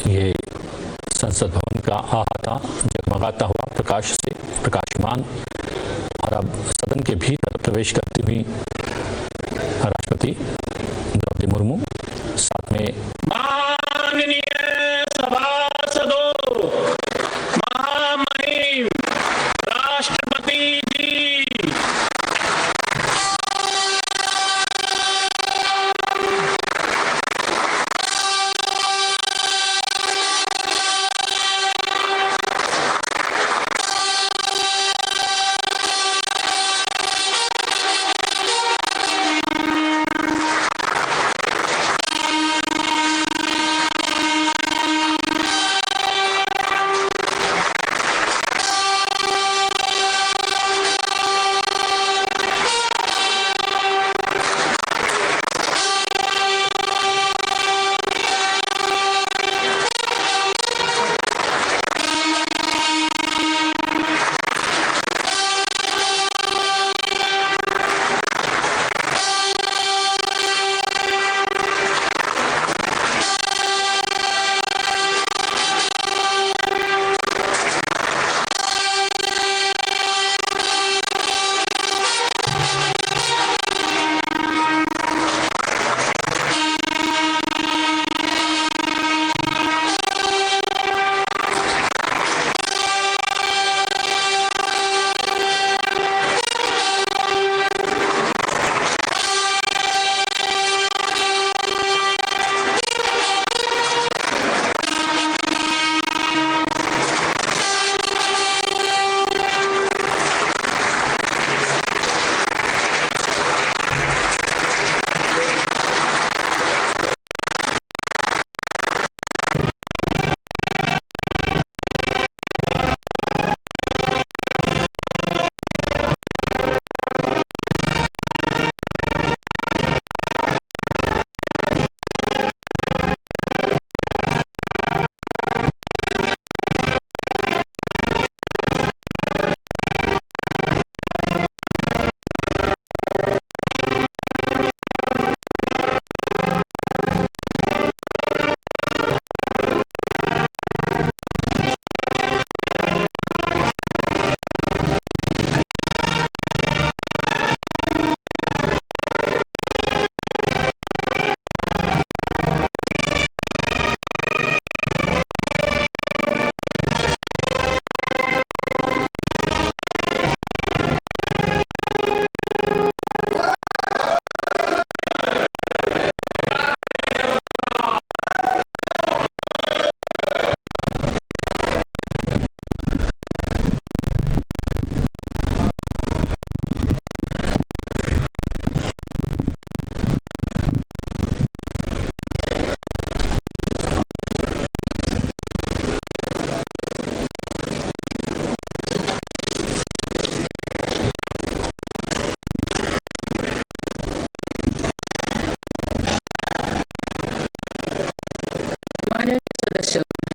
ये संसद भवन का अहाता जगमगाता हुआ प्रकाश से प्रकाशमान, और अब सदन के भीतर प्रवेश करती हुई राष्ट्रपति द्रौपदी मुर्मू, साथ में माननीय सभासदों, महामहिम राष्ट्रपति जी,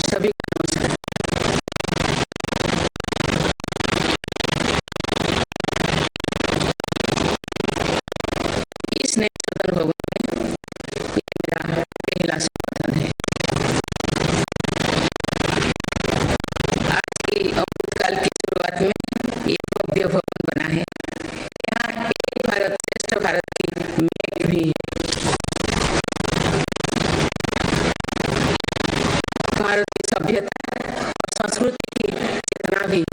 सभी इस नए सदन भवन में ये मेरा पहला संबोधन है। आज की अमृतकाल की शुरुआत में ये भव्य भवन बना है। यहाँ एक भारत श्रेष्ठ भारत की मेघ भी है। भारत की सभ्यता और संस्कृति की चेतना भी है।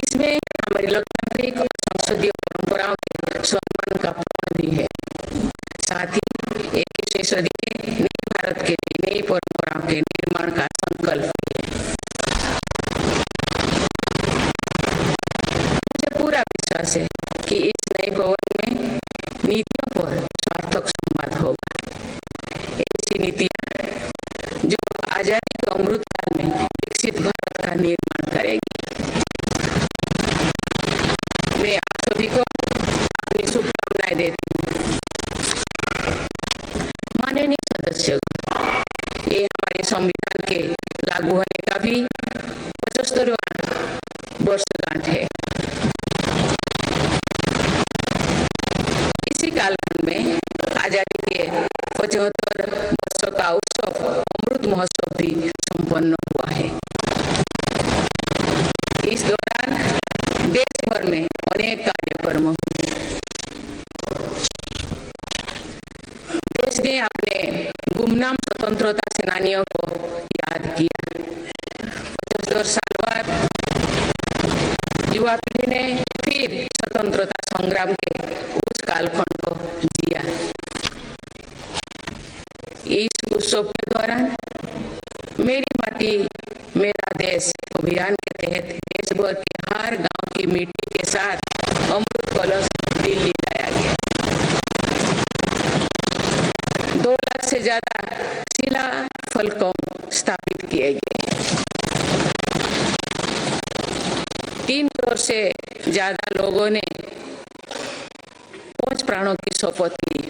इसमें हमारी लोकतांत्रिक और संसदीय परंपराओं के सम्मान का पद भी है। साथ ही 21वीं सदी के नए भारत के नई परंपराओं के निर्माण का संकल्प है। मुझे पूरा विश्वास है कि इस नए भवन में नीतियों पर सार्थक संवाद होगा। ऐसी नीतियां जो आजादी के अमृतकाल में विकसित भारत का निर्माण करेगी। मैं आप सभी को अपनी शुभकामनाएं देती हूँ। माननीय सदस्य, ये हमारे संविधान के लागू होने का भी 75वां वर्षगांठ है। इसी कालखंड में आजादी के 75 वर्षों का उत्सव अमृत महोत्सव भी संपन्न हुआ है। इस दौरान देश भर में अनेक कार्यक्रम हुए। देश ने अपने गुमनाम स्वतंत्रता सेनानियों को याद किया। 75 साल बाद युवा पीढ़ी ने फिर स्वतंत्रता संग्राम के उस कालखंड को जिया। इस उत्सव के दौरान मेरी माटी मेरा देश अभियान के तहत देश भर के हर गांव की मिट्टी के साथ अमृत कलश दिल्ली लाया गया। 2 लाख से ज्यादा शिला फलकों स्थापित किए गए। 3 करोड़ से ज्यादा लोगों ने 5 प्राणों की शपथ ली।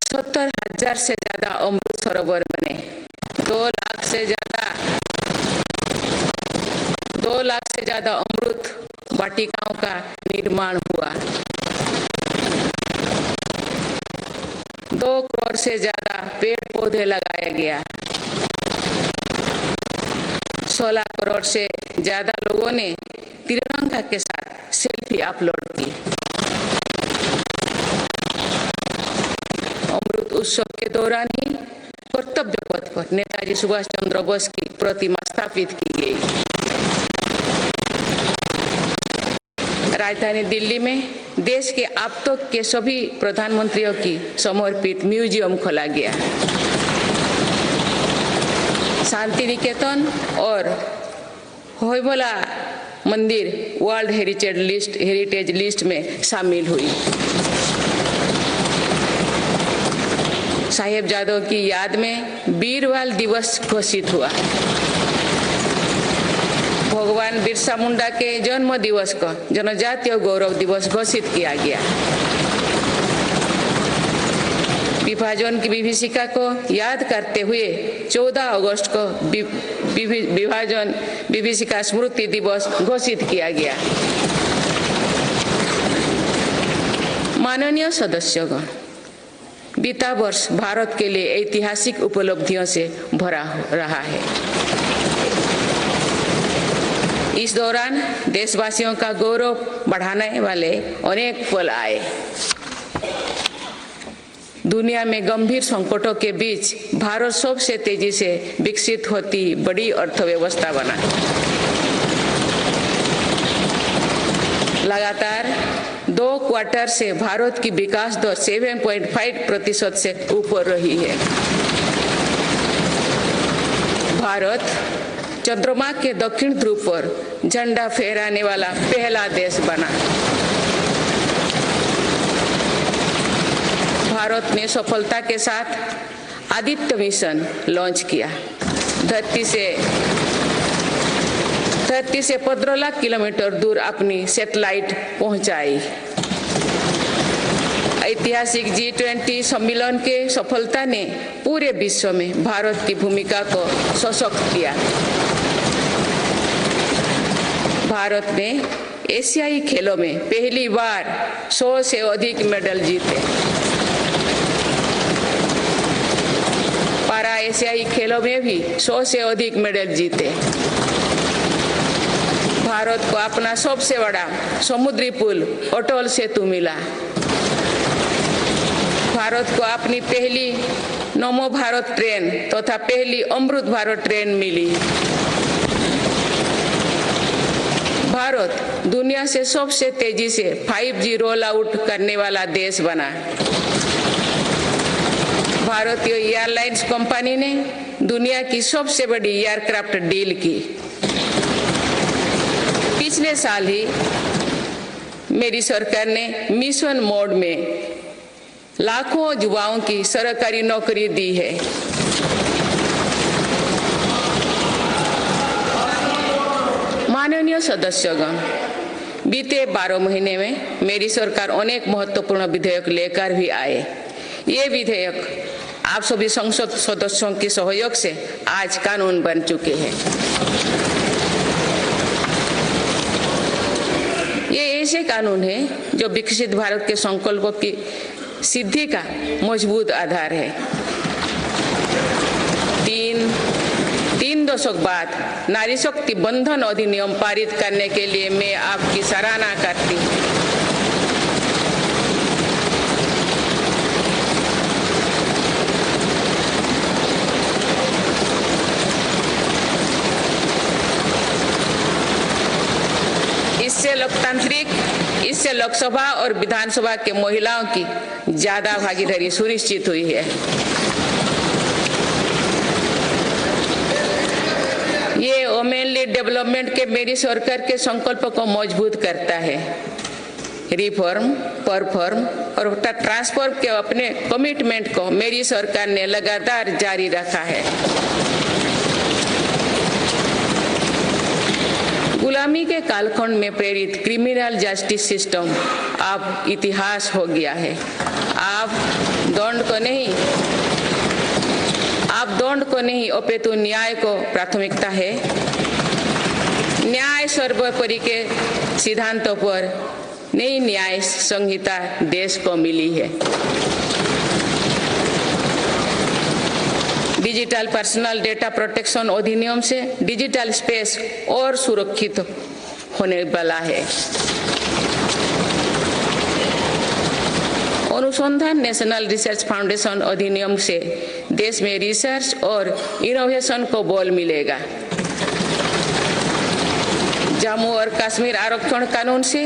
70,000 से ज्यादा अमृत सरोवर बने। 2 लाख से ज्यादा अमृत वाटिकाओं का निर्माण हुआ। 2 करोड़ से ज्यादा पेड़ पौधे लगाया गया। 16 करोड़ से ज्यादा लोगों ने तिरंगा के साथ सेल्फी अपलोड की। अमृत उत्सव के दौरान ही कर्तव्य पथ पर नेताजी सुभाष चंद्र बोस की प्रतिमा स्थापित की गई। राजधानी दिल्ली में देश के अब तक के सभी प्रधानमंत्रियों की समर्पित म्यूजियम खोला गया। शांति निकेतन और होयबला मंदिर वर्ल्ड हेरिटेज लिस्ट में शामिल हुई। साहिबजादों की याद में वीरवाल दिवस घोषित हुआ। भगवान बिरसा मुंडा के जन्म दिवस को जनजातीय गौरव दिवस घोषित किया गया। विभाजन की विभीषिका को याद करते हुए 14 अगस्त को विभाजन विभीषिका स्मृति दिवस घोषित किया गया। माननीय सदस्यगण, बीता वर्ष भारत के लिए ऐतिहासिक उपलब्धियों से भरा रहा है। इस दौरान देशवासियों का गौरव बढ़ाने वाले अनेक पल आए। दुनिया में गंभीर संकटों के बीच भारत सबसे तेजी से विकसित होती बड़ी अर्थव्यवस्था बना। लगातार 2 क्वार्टर से भारत की विकास दर 7.5% से ऊपर रही है। भारत चंद्रमा के दक्षिण ध्रुव पर झंडा फहराने वाला पहला देश बना। भारत ने सफलता के साथ आदित्य मिशन लॉन्च किया। धरती से 15 लाख किलोमीटर दूर अपनी सैटेलाइट पहुंचाई। ऐतिहासिक G20 सम्मेलन के सफलता ने पूरे विश्व में भारत की भूमिका को सशक्त किया। भारत ने एशियाई खेलों में पहली बार 100 से अधिक मेडल जीते। पारा एशियाई खेलों में भी 100 से अधिक मेडल जीते। भारत को अपना सबसे बड़ा समुद्री पुल अटल सेतु मिला। भारत को अपनी पहली नमो भारत ट्रेन तथा पहली अमृत भारत ट्रेन मिली। भारत दुनिया से सबसे तेजी से 5G रोल आउट करने वाला देश बना। भारतीय एयरलाइंस कंपनी ने दुनिया की सबसे बड़ी एयरक्राफ्ट डील की। पिछले साल ही मेरी सरकार ने मिशन मोड में लाखों युवाओं की सरकारी नौकरी दी है। माननीय सदस्यगण, बीते 12 महीने में मेरी सरकार अनेक महत्वपूर्ण विधेयक लेकर भी आए। ये विधेयक आप सभी संसद सदस्यों के सहयोग से आज कानून बन चुके हैं। ये ऐसे कानून हैं जो विकसित भारत के संकल्पों की सिद्धि का मजबूत आधार है। दशक बाद नारी शक्ति बंधन अधिनियम पारित करने के लिए मैं आपकी सराहना करती हूँ। इससे लोकसभा और विधानसभा के महिलाओं की ज्यादा भागीदारी सुनिश्चित हुई है। ये वुमेन लीड डेवलपमेंट के मेरी सरकार के संकल्प को मजबूत करता है। रिफॉर्म, परफॉर्म और ट्रांसफॉर्म के अपने कमिटमेंट को मेरी सरकार ने लगातार जारी रखा है। गुलामी के कालखंड में प्रेरित क्रिमिनल जस्टिस सिस्टम अब इतिहास हो गया है। आप दंड को नहीं अपितु न्याय को प्राथमिकता है। न्याय सर्वोपरि के सिद्धांतों पर नई न्याय संहिता देश को मिली है। डिजिटल पर्सनल डेटा प्रोटेक्शन अधिनियम से डिजिटल स्पेस और सुरक्षित होने वाला है। अनुसंधान नेशनल रिसर्च फाउंडेशन अधिनियम से देश में रिसर्च और इनोवेशन को बल मिलेगा। जम्मू और कश्मीर आरक्षण कानून से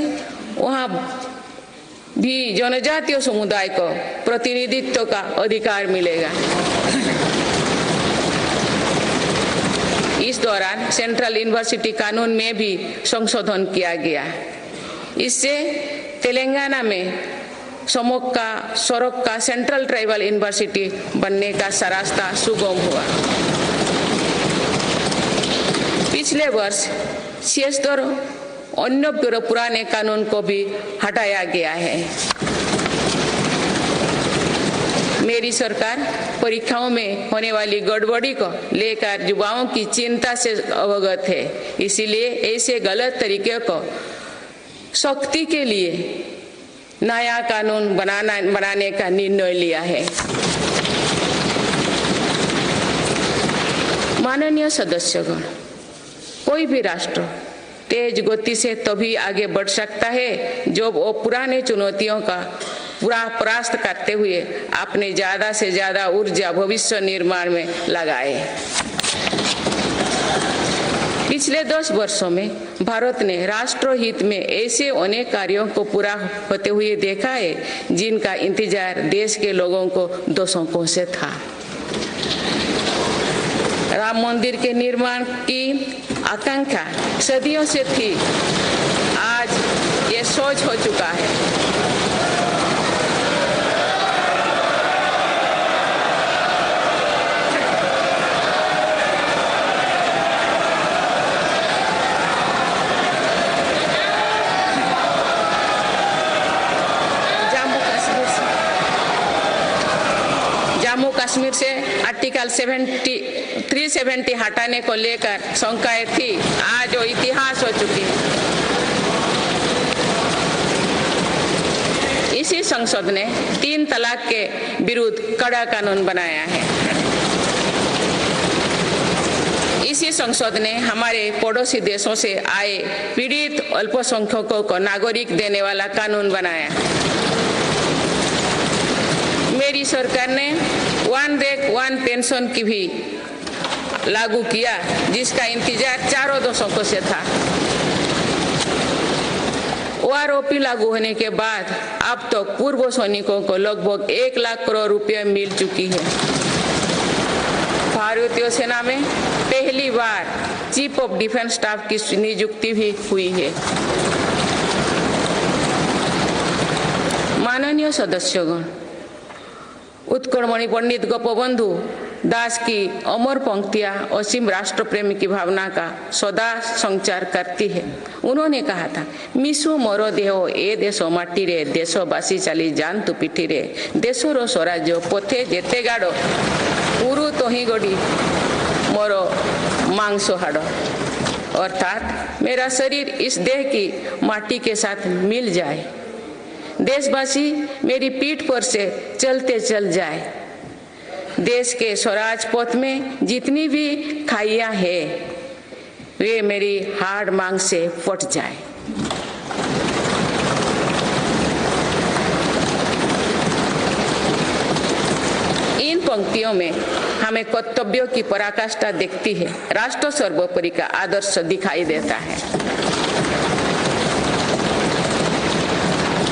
वहां भी जनजातीय समुदाय को प्रतिनिधित्व का अधिकार मिलेगा। इस दौरान सेंट्रल यूनिवर्सिटी कानून में भी संशोधन किया गया। इससे तेलंगाना में सरोक का सेंट्रल ट्राइबल यूनिवर्सिटी बनने का रास्ता सुगम हुआ। पिछले वर्ष 76 अन्य पुराने कानून को भी हटाया गया है। मेरी सरकार परीक्षाओं में होने वाली गड़बड़ी को लेकर युवाओं की चिंता से अवगत है। इसीलिए ऐसे गलत तरीके को सख्ती के लिए नया कानून बनाने का निर्णय लिया है। माननीय सदस्यगण, कोई भी राष्ट्र तेज गति से तभी आगे बढ़ सकता है जब वो पुराने चुनौतियों का पूरा परास्त करते हुए अपने ज्यादा से ज्यादा ऊर्जा भविष्य निर्माण में लगाए। पिछले 10 वर्षों में भारत ने राष्ट्र हित में ऐसे अनेक कार्यों को पूरा होते हुए देखा है जिनका इंतजार देश के लोगों को दशकों से था। राम मंदिर के निर्माण की आकांक्षा सदियों से थी, आज ये सोच हो चुका है। जम्मू कश्मीर से आर्टिकल 370 हटाने को लेकर शंकाएं थी, आज वो इतिहास हो चुकी है। इसी संसद ने 3 तलाक के विरुद्ध कड़ा कानून बनाया है। इसी संसद ने हमारे पड़ोसी देशों से आए पीड़ित अल्पसंख्यकों को नागरिक देने वाला कानून बनाया। मेरी सरकार ने वन रैंक वन पेंशन की भी लागू किया, जिसका इंतजार 4 दशकों से था। ओआरओपी लागू होने के बाद अब तक तो पूर्व सैनिकों को लगभग 1 लाख करोड़ रुपए मिल चुकी है। भारतीय सेना में पहली बार चीफ ऑफ डिफेंस स्टाफ की नियुक्ति भी हुई है। माननीय सदस्यगण, उत्कलमणि पंडित गोपबंधु दास की अमर पंक्तियां असीम राष्ट्र प्रेम की भावना का सदा संचार करती है। उन्होंने कहा था, मिशु मोर देह ए देश माटी रे, देशवासी चली जान तू पिठी रे, देशर स्वराज्य पथे जेते गाड़, पुरु तही गढ़ी मोर मांस हाड़। अर्थात मेरा शरीर इस देह की माटी के साथ मिल जाए, देशवासी मेरी पीठ पर से चलते चल जाए, देश के स्वराज पथ में जितनी भी खाइयां हैं वे मेरी हार्ड मांग से फट जाए। इन पंक्तियों में हमें कर्तव्यों की पराकाष्ठा दिखती है। राष्ट्र सर्वोपरि का आदर्श दिखाई देता है।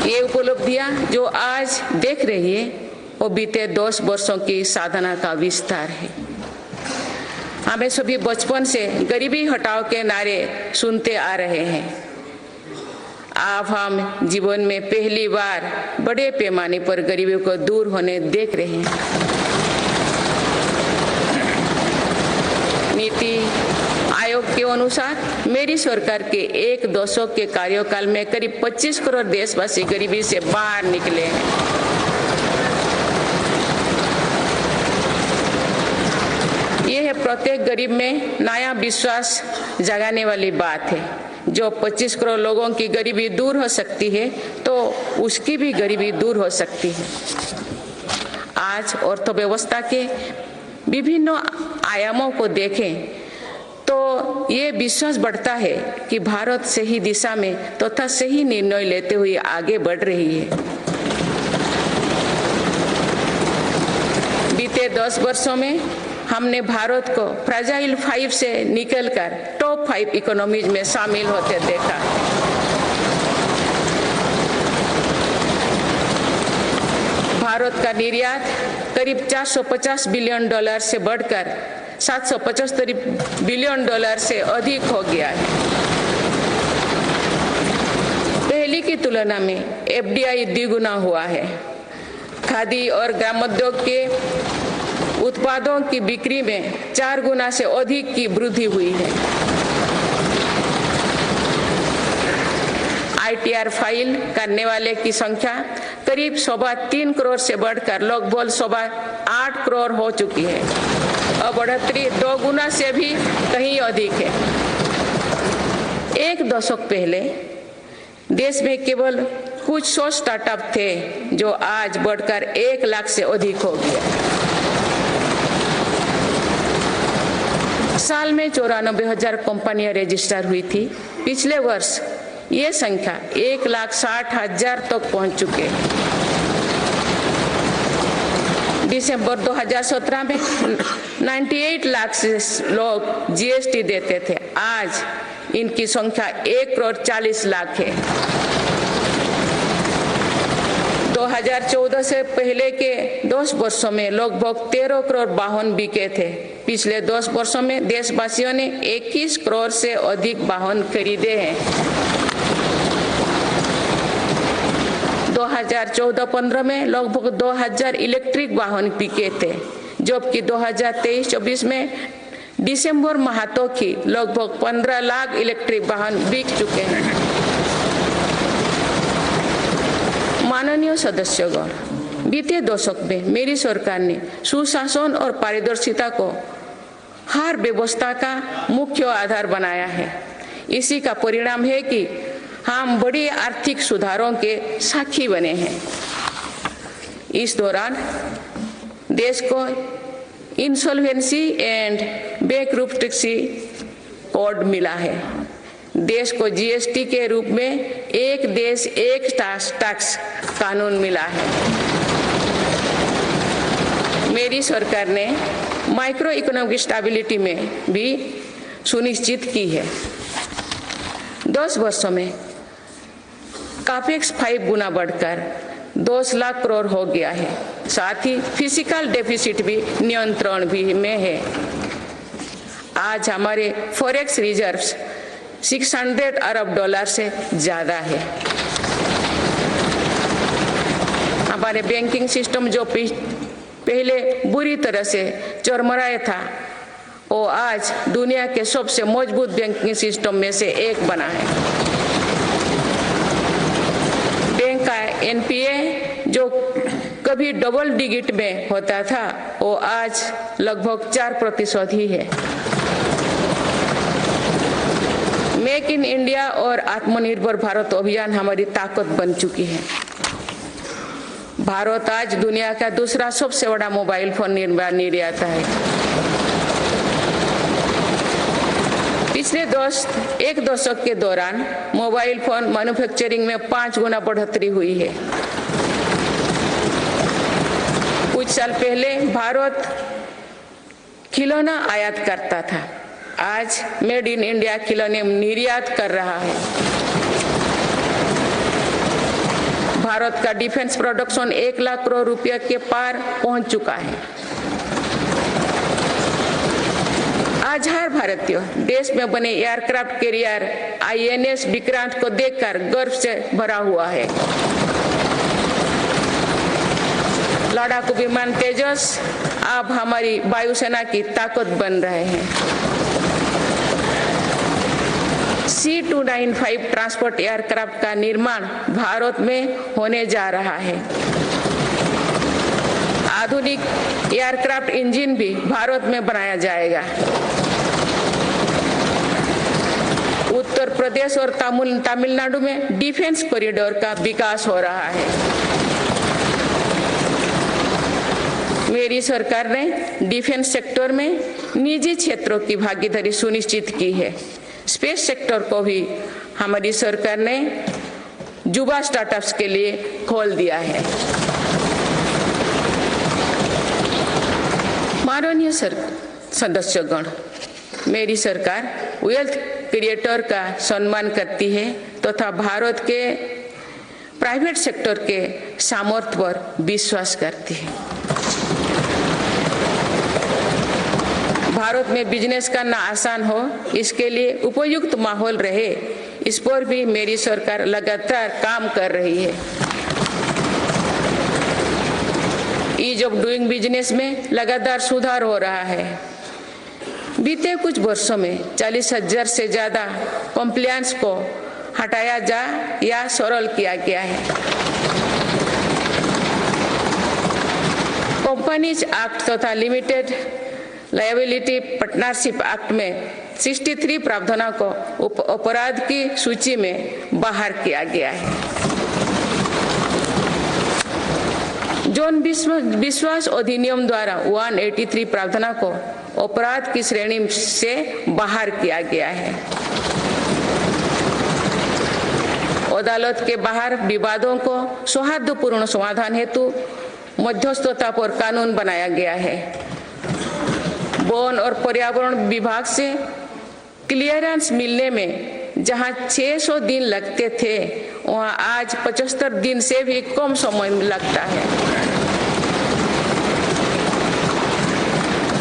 ये उपलब्धियां जो आज देख रही है वो बीते 10 वर्षों की साधना का विस्तार है। हमें सभी बचपन से गरीबी हटाओ के नारे सुनते आ रहे हैं। अब हम जीवन में पहली बार बड़े पैमाने पर गरीबी को दूर होने देख रहे हैं। नीति आयोग के अनुसार मेरी सरकार के एक दशक के कार्यकाल में करीब 25 करोड़ देशवासी गरीबी से बाहर निकले हैं। यह है प्रत्येक गरीब में नया विश्वास जगाने वाली बात है। जो 25 करोड़ लोगों की गरीबी दूर हो सकती है तो उसकी भी गरीबी दूर हो सकती है। आज अर्थव्यवस्था के विभिन्न आयामों को देखें तो ये विश्वास बढ़ता है कि भारत सही दिशा में तथा सही निर्णय लेते हुए आगे बढ़ रही है। बीते 10 वर्षों में हमने भारत को फ्रेजाइल 5 से निकलकर टॉप 5 इकोनॉमीज में शामिल होते देखा। भारत का निर्यात करीब $450 बिलियन से बढ़कर $775 बिलियन से अधिक हो गया है। पहले की तुलना में FDI द्विगुना हुआ है। खादी और ग्रामोद्योग के उत्पादों की बिक्री में 4 गुना से अधिक की वृद्धि हुई है। ITR फाइल करने वाले की संख्या करीब 3.25 करोड़ से बढ़कर लगभग 8.25 करोड़ हो चुकी है और बढ़ोतरी 2 गुना से भी कहीं अधिक है। एक दशक पहले देश में केवल कुछ 100 स्टार्टअप थे जो आज बढ़कर 1 लाख से अधिक हो गया। साल में 94,000 कंपनियां रजिस्टर हुई थी। पिछले वर्ष ये संख्या 1,60,000 तक पहुंच चुके हैं। दिसंबर 2017 में 98 लाख से लोग GST देते थे। आज इनकी संख्या 1,40,00,000 है। 2014 से पहले के 10 वर्षों में लगभग 13 करोड़ वाहन बिके थे। पिछले 10 वर्षों में देशवासियों ने 21 करोड़ से अधिक वाहन खरीदे हैं। 2014-15 में लगभग 2000 इलेक्ट्रिक वाहन बिके थे, जबकि 2023-24 में दिसंबर माह तक ही लगभग 15 लाख इलेक्ट्रिक वाहन बिक चुके हैं। माननीय सदस्यगण, बीते दशक में मेरी सरकार ने सुशासन और पारदर्शिता को हर व्यवस्था का मुख्य आधार बनाया है। इसी का परिणाम है कि हम बड़े आर्थिक सुधारों के साक्षी बने हैं। इस दौरान देश को इंसॉल्वेंसी एंड बैंकरप्सी कोड मिला है। देश को GST के रूप में एक देश एक टैक्स कानून मिला है। मेरी सरकार ने माइक्रो इकोनॉमिक स्टेबिलिटी में भी सुनिश्चित की है। 10 वर्षों में कैपेक्स 5 गुना बढ़कर 10 लाख करोड़ हो गया है। साथ ही फिजिकल डेफिसिट भी नियंत्रण भी में है। आज हमारे फॉरेक्स रिजर्व्स $600 अरब से ज्यादा है। हमारे बैंकिंग सिस्टम जो पहले बुरी तरह से चरमराया था वो आज दुनिया के सबसे मजबूत बैंकिंग सिस्टम में से एक बना है। बैंक का NPA जो कभी डबल डिजिट में होता था वो आज लगभग 4% ही है। मेक इन इंडिया और आत्मनिर्भर भारत अभियान हमारी ताकत बन चुकी है। भारत आज दुनिया का दूसरा सबसे बड़ा मोबाइल फोन निर्माता है। पिछले एक दशक के दौरान मोबाइल फोन मैन्युफैक्चरिंग में 5 गुना बढ़ोतरी हुई है। कुछ साल पहले भारत खिलौना आयात करता था, आज मेड इन इंडिया खिलौने निर्यात कर रहा है। भारत का डिफेंस प्रोडक्शन 1 लाख करोड़ रुपए के पार पहुंच चुका है। आज हर भारतीय देश में बने एयरक्राफ्ट कैरियर INS विक्रांत को देखकर गर्व से भरा हुआ है। लड़ाकू विमान तेजस अब हमारी वायुसेना की ताकत बन रहे हैं। C295 ट्रांसपोर्ट एयरक्राफ्ट का निर्माण भारत में होने जा रहा है। आधुनिक एयरक्राफ्ट इंजन भी भारत में बनाया जाएगा। उत्तर प्रदेश और तमिलनाडु में डिफेंस कॉरिडोर का विकास हो रहा है। मेरी सरकार ने डिफेंस सेक्टर में निजी क्षेत्रों की भागीदारी सुनिश्चित की है। स्पेस सेक्टर को भी हमारी सरकार ने युवा स्टार्टअप्स के लिए खोल दिया है। माननीय सदस्यगण, मेरी सरकार वेल्थ क्रिएटर का सम्मान करती है तथा भारत के प्राइवेट सेक्टर के सामर्थ्य पर विश्वास करती है। भारत में बिजनेस करना आसान हो, इसके लिए उपयुक्त माहौल रहे, इस पर भी मेरी सरकार लगातार काम कर रही है। ईज ऑफ डूइंग बिजनेस में लगातार सुधार हो रहा है। बीते कुछ वर्षों में 40,000 से ज्यादा कॉम्प्लायंस को हटाया जा या सरल किया गया है। कंपनीज एक्ट तथा लिमिटेड लायबिलिटी पार्टनरशिप एक्ट में 63 प्रावधानों को अपराध की सूची में बाहर किया गया है। जौन विश्वास अधिनियम द्वारा 183 प्रावधानों को अपराध की श्रेणी से बाहर किया गया है। अदालत के बाहर विवादों को सौहार्दपूर्ण समाधान हेतु मध्यस्थता पर कानून बनाया गया है। वन और पर्यावरण विभाग से क्लियरेंस मिलने में जहां 600 दिन लगते थे, वहां आज 75 दिन से भी कम समय लगता है।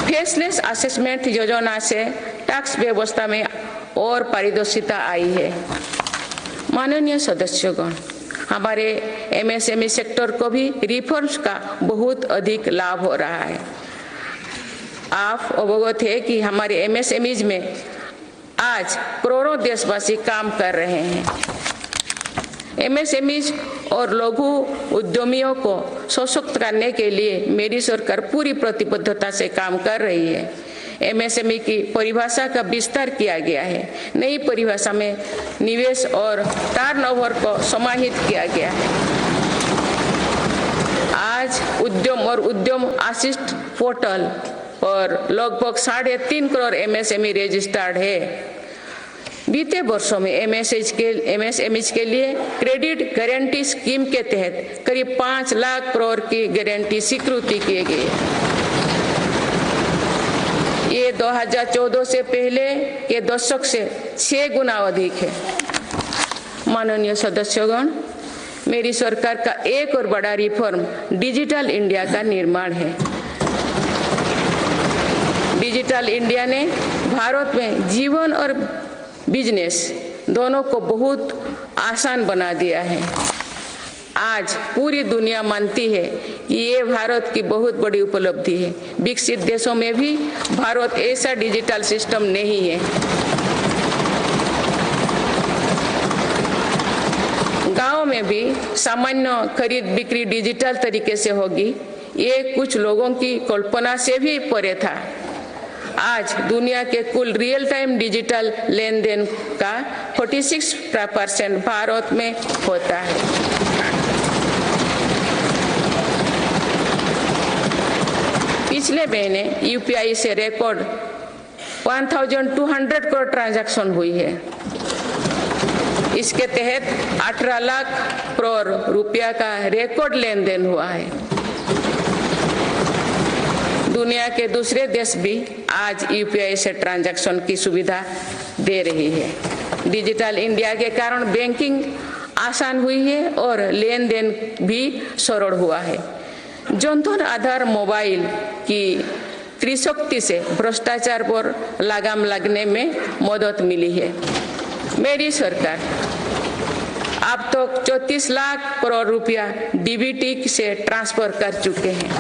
फेसलेस असेसमेंट योजना से टैक्स व्यवस्था में और पारदर्शिता आई है। माननीय सदस्यगण, हमारे MSME सेक्टर को भी रिफॉर्म्स का बहुत अधिक लाभ हो रहा है। आप अवगत है कि हमारे MSMEs में आज करोड़ों देशवासी काम कर रहे हैं। MSMEs और लघु उद्यमियों को सशक्त करने के लिए मेरी सरकार पूरी प्रतिबद्धता से काम कर रही है। MSME की परिभाषा का विस्तार किया गया है। नई परिभाषा में निवेश और टर्नओवर को समाहित किया गया है। आज उद्यम और उद्यम असिस्ट पोर्टल और लगभग 3.5 करोड़ MSME रजिस्टर्ड है। बीते वर्षों में MSMEs के लिए क्रेडिट गारंटी स्कीम के तहत करीब 5 लाख करोड़ की गारंटी स्वीकृति किए गए। ये 2014 से पहले के दशक से 6 गुना अधिक है। माननीय सदस्यगण, मेरी सरकार का एक और बड़ा रिफॉर्म डिजिटल इंडिया का निर्माण है। डिजिटल इंडिया ने भारत में जीवन और बिजनेस दोनों को बहुत आसान बना दिया है। आज पूरी दुनिया मानती है कि ये भारत की बहुत बड़ी उपलब्धि है। विकसित देशों में भी भारत ऐसा डिजिटल सिस्टम नहीं है। गांव में भी सामान्य खरीद बिक्री डिजिटल तरीके से होगी, ये कुछ लोगों की कल्पना से भी परे था। आज दुनिया के कुल रियल टाइम डिजिटल लेन देन का 46% भारत में होता है। पिछले महीने यूपीआई से रिकॉर्ड 1200 करोड़ ट्रांजैक्शन हुई है। इसके तहत 18 लाख करोड़ रुपया का रिकॉर्ड लेन देन हुआ है। दुनिया के दूसरे देश भी आज यूपीआई से ट्रांजैक्शन की सुविधा दे रही है। डिजिटल इंडिया के कारण बैंकिंग आसान हुई है और लेन देन भी सरल हुआ है। जनधन आधार मोबाइल की त्रिशक्ति से भ्रष्टाचार पर लगाम लगने में मदद मिली है। मेरी सरकार अब तक 34 लाख करोड़ रुपया डीबीटी से ट्रांसफर कर चुके हैं।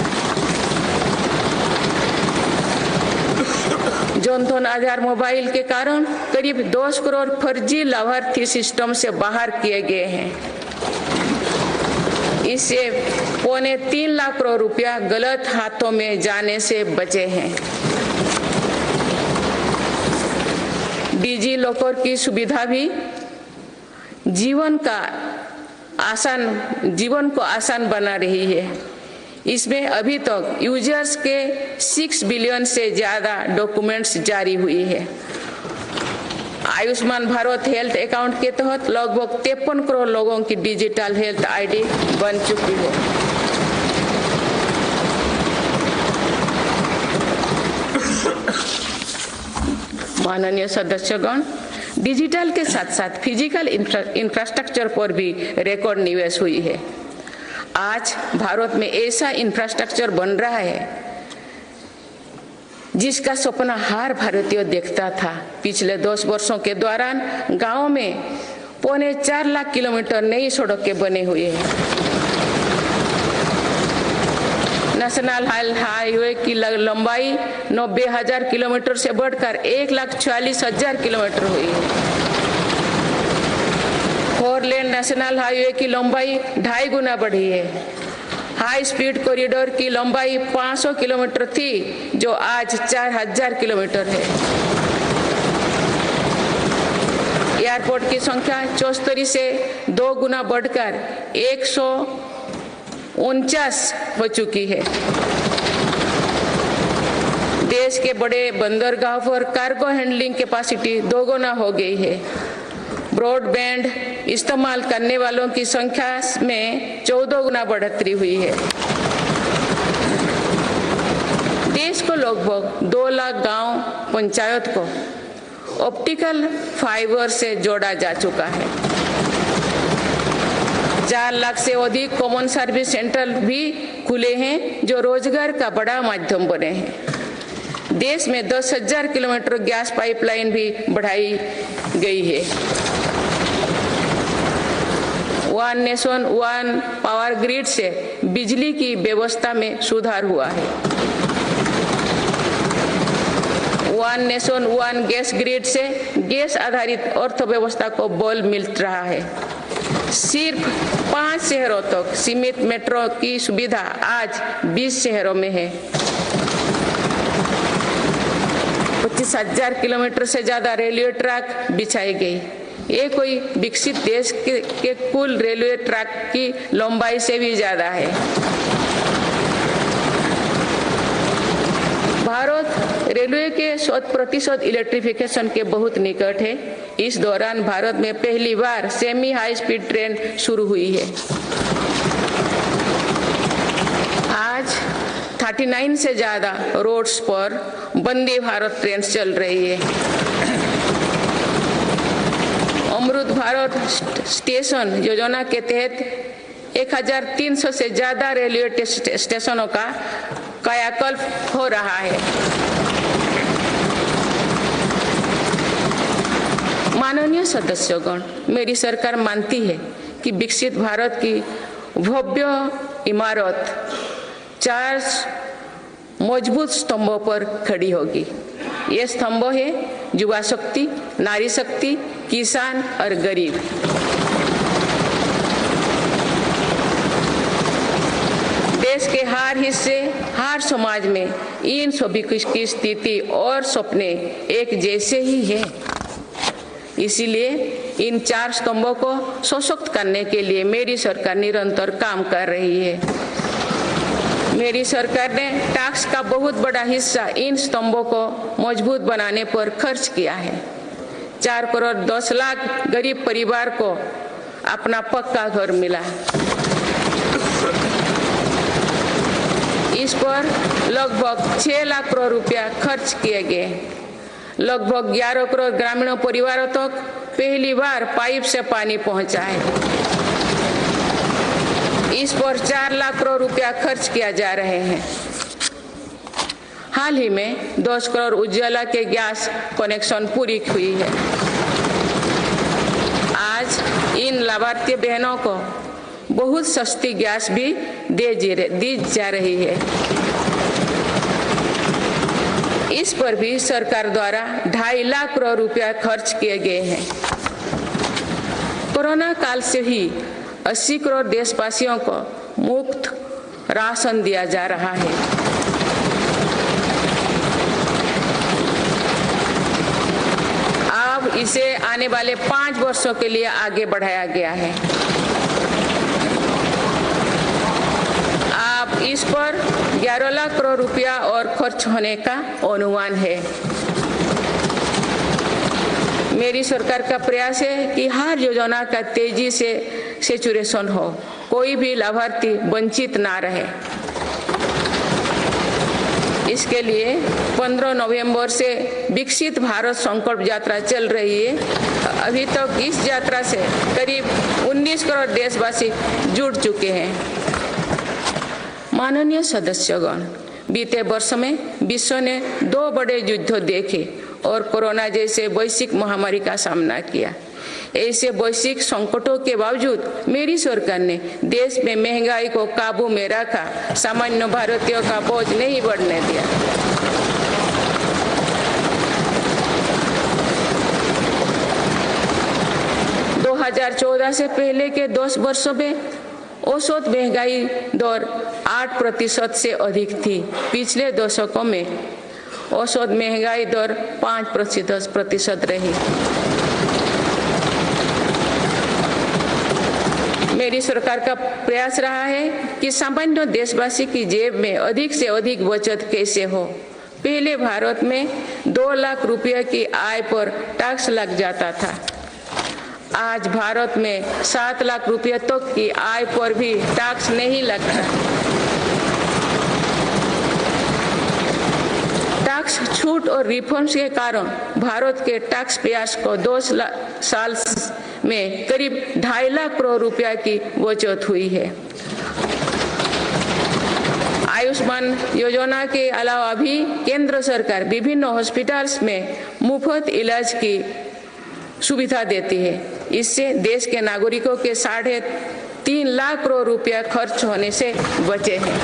जनधन आधार मोबाइल के कारण करीब 10 करोड़ फर्जी लाभार्थी सिस्टम से बाहर किए गए हैं। इससे 3.25 लाख करोड़ रुपया गलत हाथों में जाने से बचे हैं। डिजी लॉकर की सुविधा भी जीवन को आसान बना रही है। इसमें अभी तक यूजर्स के 6 बिलियन से ज्यादा डॉक्यूमेंट्स जारी हुई है। आयुष्मान भारत हेल्थ अकाउंट के तहत लगभग 53 करोड़ लोगों की डिजिटल हेल्थ आईडी बन चुकी है। माननीय सदस्यगण, डिजिटल के साथ साथ फिजिकल इंफ्रास्ट्रक्चर पर भी रिकॉर्ड निवेश हुई है। आज भारत में ऐसा इंफ्रास्ट्रक्चर बन रहा है जिसका सपना हर भारतीय देखता था। पिछले 10 वर्षों के दौरान गांवों में 4.25 लाख किलोमीटर नई सड़कें बने हुए हैं। नेशनल हाईवे की लंबाई 90,000 किलोमीटर से बढ़कर 1,40,000 किलोमीटर हुई है। 4 लेन नेशनल हाईवे की लंबाई 2.5 गुना बढ़ी है। हाई स्पीड कॉरिडोर की लंबाई 500 किलोमीटर थी, जो आज 4,000 किलोमीटर है। एयरपोर्ट की संख्या 74 से 2 गुना बढ़कर 149 हो चुकी है। देश के बड़े बंदरगाह पर कार्गो हैंडलिंग कैपेसिटी 2 गुना हो गई है। ब्रॉडबैंड इस्तेमाल करने वालों की संख्या में 14 गुना बढ़ोतरी हुई है। देश को लगभग 2 लाख गांव पंचायत को ऑप्टिकल फाइबर से जोड़ा जा चुका है। 4 लाख से अधिक कॉमन सर्विस सेंटर भी खुले हैं, जो रोजगार का बड़ा माध्यम बने हैं। देश में 10,000 किलोमीटर गैस पाइपलाइन भी बढ़ाई गई है। One nation one power grid से बिजली की व्यवस्था में सुधार हुआ है। One nation one gas grid से गैस आधारित अर्थव्यवस्था को बल मिल रहा है। सिर्फ 5 शहरों तक सीमित मेट्रो की सुविधा आज 20 शहरों में है। 25,000 किलोमीटर से ज्यादा रेलवे ट्रैक बिछाई गई। ये कोई विकसित देश के कुल रेलवे ट्रैक की लंबाई से भी ज्यादा है। भारत रेलवे के 100% इलेक्ट्रिफिकेशन के बहुत निकट है। इस दौरान भारत में पहली बार सेमी हाई स्पीड ट्रेन शुरू हुई है। आज 39 से ज्यादा रोड्स पर वंदे भारत ट्रेन चल रही है। अमृत भारत स्टेशन योजना के तहत 1,300 से ज्यादा रेलवे स्टेशनों का कायाकल्प हो रहा है। माननीय सदस्यगण, मेरी सरकार मानती है कि विकसित भारत की भव्य इमारत 4 मजबूत स्तंभों पर खड़ी होगी। ये स्तंभ है युवा शक्ति, नारी शक्ति, किसान और गरीब। देश के हर हिस्से, हर समाज में इन सभी की स्थिति और सपने एक जैसे ही है। इसीलिए इन 4 स्तंभों को सशक्त करने के लिए मेरी सरकार निरंतर काम कर रही है। मेरी सरकार ने टैक्स का बहुत बड़ा हिस्सा इन स्तंभों को मजबूत बनाने पर खर्च किया है। 4 करोड़ 10 लाख गरीब परिवार को अपना पक्का घर मिला। इस पर लगभग 6 लाख करोड़ रुपया खर्च किए गए। लगभग 11 करोड़ ग्रामीण परिवारों तक पहली बार पाइप से पानी पहुंचा है। इस पर 4 लाख करोड़ रुपया खर्च किया जा रहे हैं। हाल ही में 10 करोड़ उज्ज्वला के गैस कनेक्शन पूरी हुई है। आज इन लाभार्थी बहनों को बहुत सस्ती गैस भी दी जा रही है। इस पर भी सरकार द्वारा 2.5 लाख करोड़ रुपया खर्च किए गए हैं। कोरोना काल से ही 80 करोड़ देशवासियों को मुफ्त राशन दिया जा रहा है। अब इसे आने वाले 5 वर्षों के लिए आगे बढ़ाया गया है। अब इस पर 11 लाख करोड़ रुपया और खर्च होने का अनुमान है। मेरी सरकार का प्रयास है कि हर योजना का तेजी से सैचुरेशन हो, कोई भी लाभार्थी वंचित ना रहे। इसके लिए 15 नवंबर से विकसित भारत संकल्प यात्रा चल रही है। अभी तक इस यात्रा से करीब 19 करोड़ देशवासी जुड़ चुके हैं। माननीय सदस्यगण, बीते वर्ष में विश्व ने 2 बड़े युद्ध देखे और कोरोना जैसे वैश्विक महामारी का सामना किया। ऐसे वैश्विक संकटों के बावजूद मेरी सरकार ने देश में महंगाई को काबू में रखा, सामान्य भारतीयों का बोझ नहीं बढ़ने दिया। दो 2014 से पहले के 10 वर्षों में औसत महंगाई दर 8% से अधिक थी। पिछले दशकों में औसत महंगाई दर 5% रही। मेरी सरकार का प्रयास रहा है कि सामान्य देशवासी की जेब में अधिक से अधिक बचत कैसे हो। पहले भारत में 2 लाख रुपए की आय पर टैक्स लग जाता था। आज भारत में 7 लाख रुपए तक की आय पर भी टैक्स नहीं लगता। टैक्स छूट और रिफंड्स के कारण भारत के टैक्स पेयर्स को 2 साल में करीब 2.5 लाख करोड़ रुपया की बचत हुई है। आयुष्मान योजना के अलावा भी केंद्र सरकार विभिन्न हॉस्पिटल्स में मुफ्त इलाज की सुविधा देती है। इससे देश के नागरिकों के 3.5 लाख करोड़ रुपया खर्च होने से बचे हैं।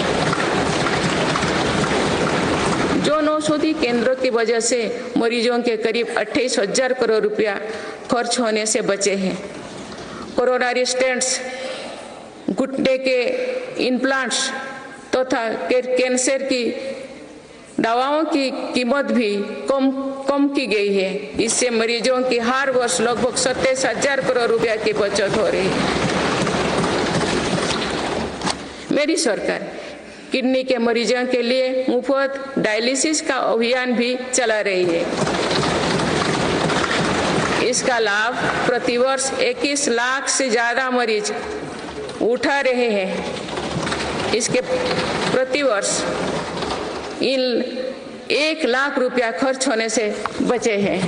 जन औषधि केंद्रों की वजह से मरीजों के करीब 28,000 करोड़ रुपया खर्च होने से बचे हैं। कोरोनरी स्टेंट्स, घुटने के इम्प्लांट्स तथा कैंसर की दवाओं की कीमत भी कम की गई है। इससे मरीजों की हर वर्ष लगभग 27,000 करोड़ रुपया की बचत हो रही है। मेरी सरकार किडनी के मरीजों के लिए मुफ्त डायलिसिस का अभियान भी चला रही है। इसका लाभ प्रतिवर्ष 21 लाख से ज्यादा मरीज उठा रहे हैं। इसके प्रतिवर्ष 1 लाख रुपया खर्च होने से बचे हैं।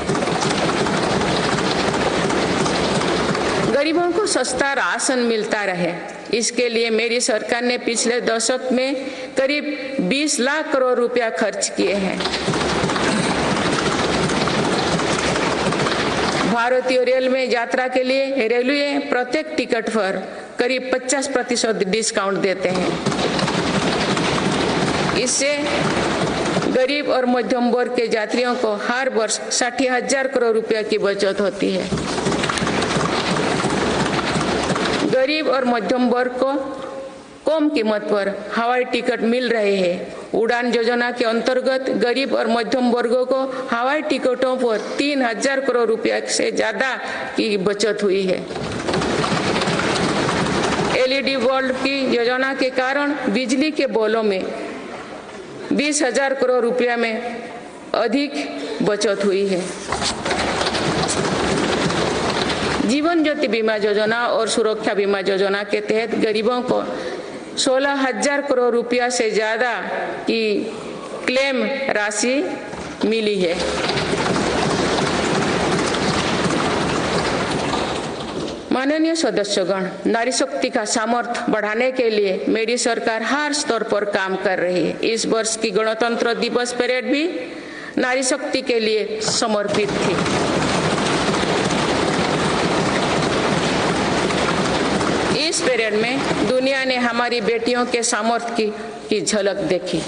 गरीबों को सस्ता राशन मिलता रहे, इसके लिए मेरी सरकार ने पिछले दशक में करीब 20 लाख करोड़ रुपया खर्च किए हैं। भारतीय रेल में यात्रा के लिए रेलवे प्रत्येक टिकट पर करीब 50% डिस्काउंट देते हैं। इससे गरीब और मध्यम वर्ग के यात्रियों को हर वर्ष 60,000 करोड़ रुपया की बचत होती है। गरीब और मध्यम वर्ग को कम कीमत पर हवाई टिकट मिल रहे हैं। उड़ान योजना के अंतर्गत गरीब और मध्यम वर्गों को हवाई टिकटों पर 3,000 करोड़ रुपया से ज्यादा की बचत हुई है। एलईडी बल्ब की योजना के कारण बिजली के बिलों में 20,000 करोड़ रुपया में अधिक बचत हुई है। जीवन ज्योति बीमा योजना और सुरक्षा बीमा योजना के तहत गरीबों को 16,000 करोड़ रुपया से ज्यादा की क्लेम राशि मिली है। माननीय सदस्यगण, नारी शक्ति का सामर्थ्य बढ़ाने के लिए मेरी सरकार हर स्तर पर काम कर रही है। इस वर्ष की गणतंत्र दिवस परेड भी नारी शक्ति के लिए समर्पित थी। इस परेड में दुनिया ने हमारी बेटियों के सामर्थ्य की झलक देखी।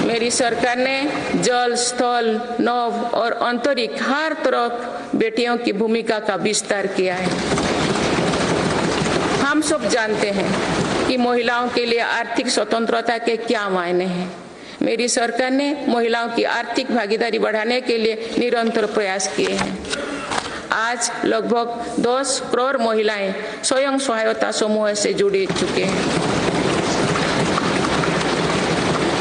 मेरी सरकार ने जल, स्थल, नभ और अंतरिक्ष हर तरफ बेटियों की भूमिका का विस्तार किया है। हम सब जानते हैं कि महिलाओं के लिए आर्थिक स्वतंत्रता के क्या मायने हैं। मेरी सरकार ने महिलाओं की आर्थिक भागीदारी बढ़ाने के लिए निरंतर प्रयास किए हैं। आज लगभग 10 करोड़ महिलाएं स्वयं सहायता समूह से जुड़ चुके हैं।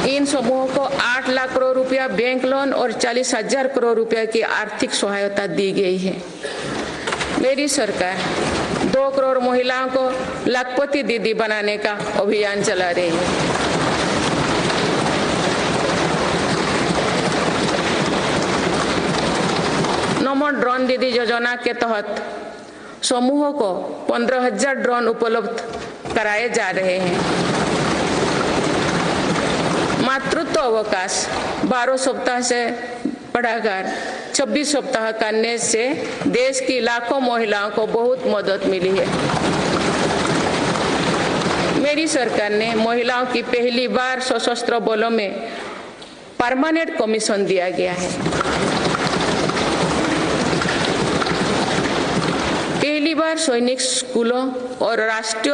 इन समूहों को 8 लाख करोड़ रुपया बैंक लोन और 40,000 करोड़ रुपया की आर्थिक सहायता दी गई है। मेरी सरकार 2 करोड़ महिलाओं को लाखपति दीदी बनाने का अभियान चला रही है। नमो ड्रोन दीदी योजना के तहत समूहों को 15,000 ड्रोन उपलब्ध कराए जा रहे हैं। मातृत्व अवकाश 12 सप्ताह से बढ़ाकर 26 सप्ताह करने से देश की लाखों महिलाओं को बहुत मदद मिली है। मेरी सरकार ने महिलाओं की पहली बार सशस्त्र बलों में परमानेंट कमीशन दिया गया है। पहली बार सैनिक स्कूलों और राष्ट्रीय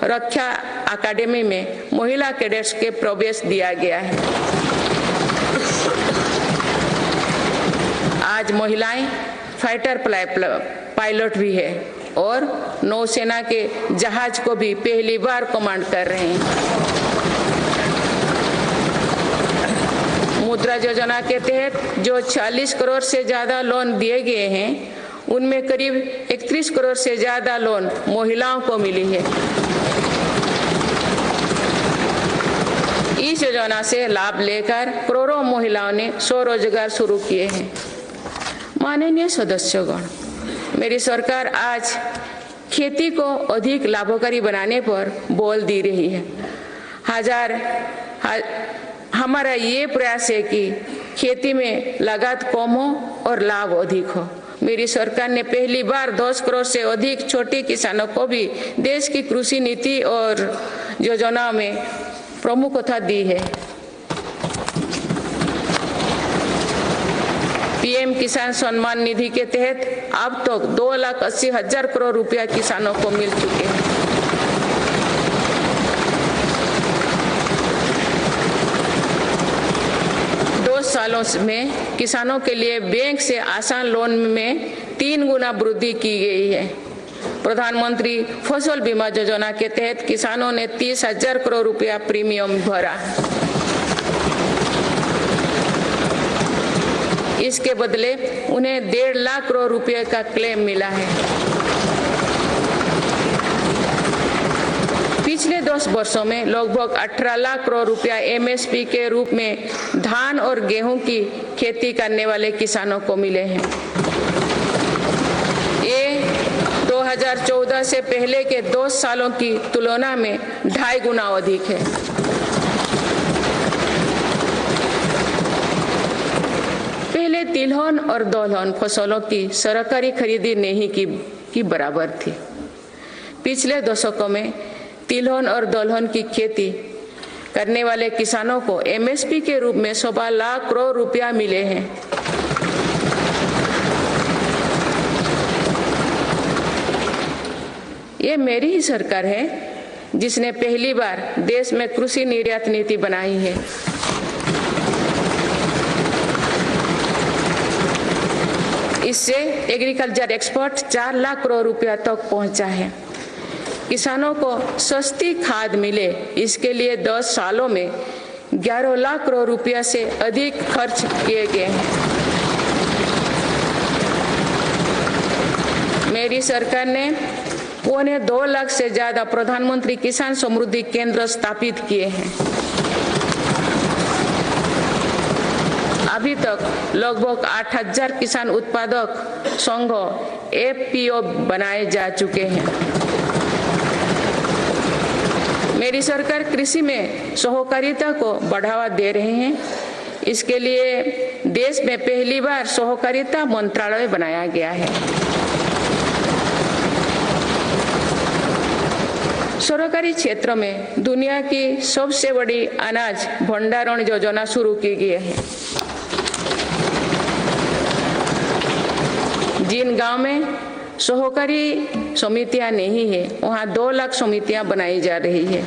रक्षा अकादमी में महिला कैडेट्स के प्रवेश दिया गया है। आज महिलाएं फाइटर पायलट भी है और नौसेना के जहाज को भी पहली बार कमांड कर रहे हैं। मुद्रा योजना के तहत जो 40 करोड़ से ज्यादा लोन दिए गए हैं, उनमें करीब 31 करोड़ से ज्यादा लोन महिलाओं को मिली है। इस योजना से लाभ लेकर करोड़ों महिलाओं ने स्वरोजगार शुरू किए हैं। माननीय सदस्यगण, मेरी सरकार आज खेती को अधिक लाभकारी बनाने पर बल दे रही है। हमारा ये प्रयास है कि खेती में लागत कम हो और लाभ अधिक हो। मेरी सरकार ने पहली बार 10 करोड़ से अधिक छोटे किसानों को भी देश की कृषि नीति और योजना में प्रमुखता दी है। पीएम किसान सम्मान निधि के तहत अब तक 2,80,000 करोड़ रुपया किसानों को मिल चुके हैं। सालों में किसानों के लिए बैंक से आसान लोन में 3 गुना वृद्धि की गई है। प्रधानमंत्री फसल बीमा योजना के तहत किसानों ने 30,000 करोड़ रुपया प्रीमियम भरा। इसके बदले उन्हें 1.5 लाख करोड़ रुपए का क्लेम मिला है। पिछले 10 वर्षों में लगभग 18 लाख करोड़ रुपया एमएसपी के रूप में धान और गेहूं की खेती करने वाले किसानों को मिले हैं। ये 2014 से पहले के 2 सालों की तुलना में 2.5 गुना अधिक है। पहले तिलहन और दलहन फसलों की सरकारी खरीदी नहीं की बराबर थी। पिछले दशकों में तिलहन और दलहन की खेती करने वाले किसानों को एमएसपी के रूप में 1.25 लाख करोड़ रुपया मिले हैं। ये मेरी ही सरकार है जिसने पहली बार देश में कृषि निर्यात नीति बनाई है। इससे एग्रीकल्चर एक्सपोर्ट 4 लाख करोड़ रुपया तक पहुंचा है। किसानों को सस्ती खाद मिले, इसके लिए 10 सालों में 11 लाख करोड़ रुपया से अधिक खर्च किए गए हैं। मेरी सरकार ने 1.25 लाख से ज्यादा प्रधानमंत्री किसान समृद्धि केंद्र स्थापित किए हैं। अभी तक लगभग 8,000 किसान उत्पादक संघ FPO बनाए जा चुके हैं। मेरी सरकार कृषि में सहकारिता को बढ़ावा दे रहे हैं। इसके लिए देश में पहली बार सहकारिता मंत्रालय बनाया गया है। सरकारी क्षेत्र में दुनिया की सबसे बड़ी अनाज भंडारण योजना शुरू की गई है। जिन गांव में सहकारी समितियां नहीं है, वहां 2 लाख समितियां बनाई जा रही है।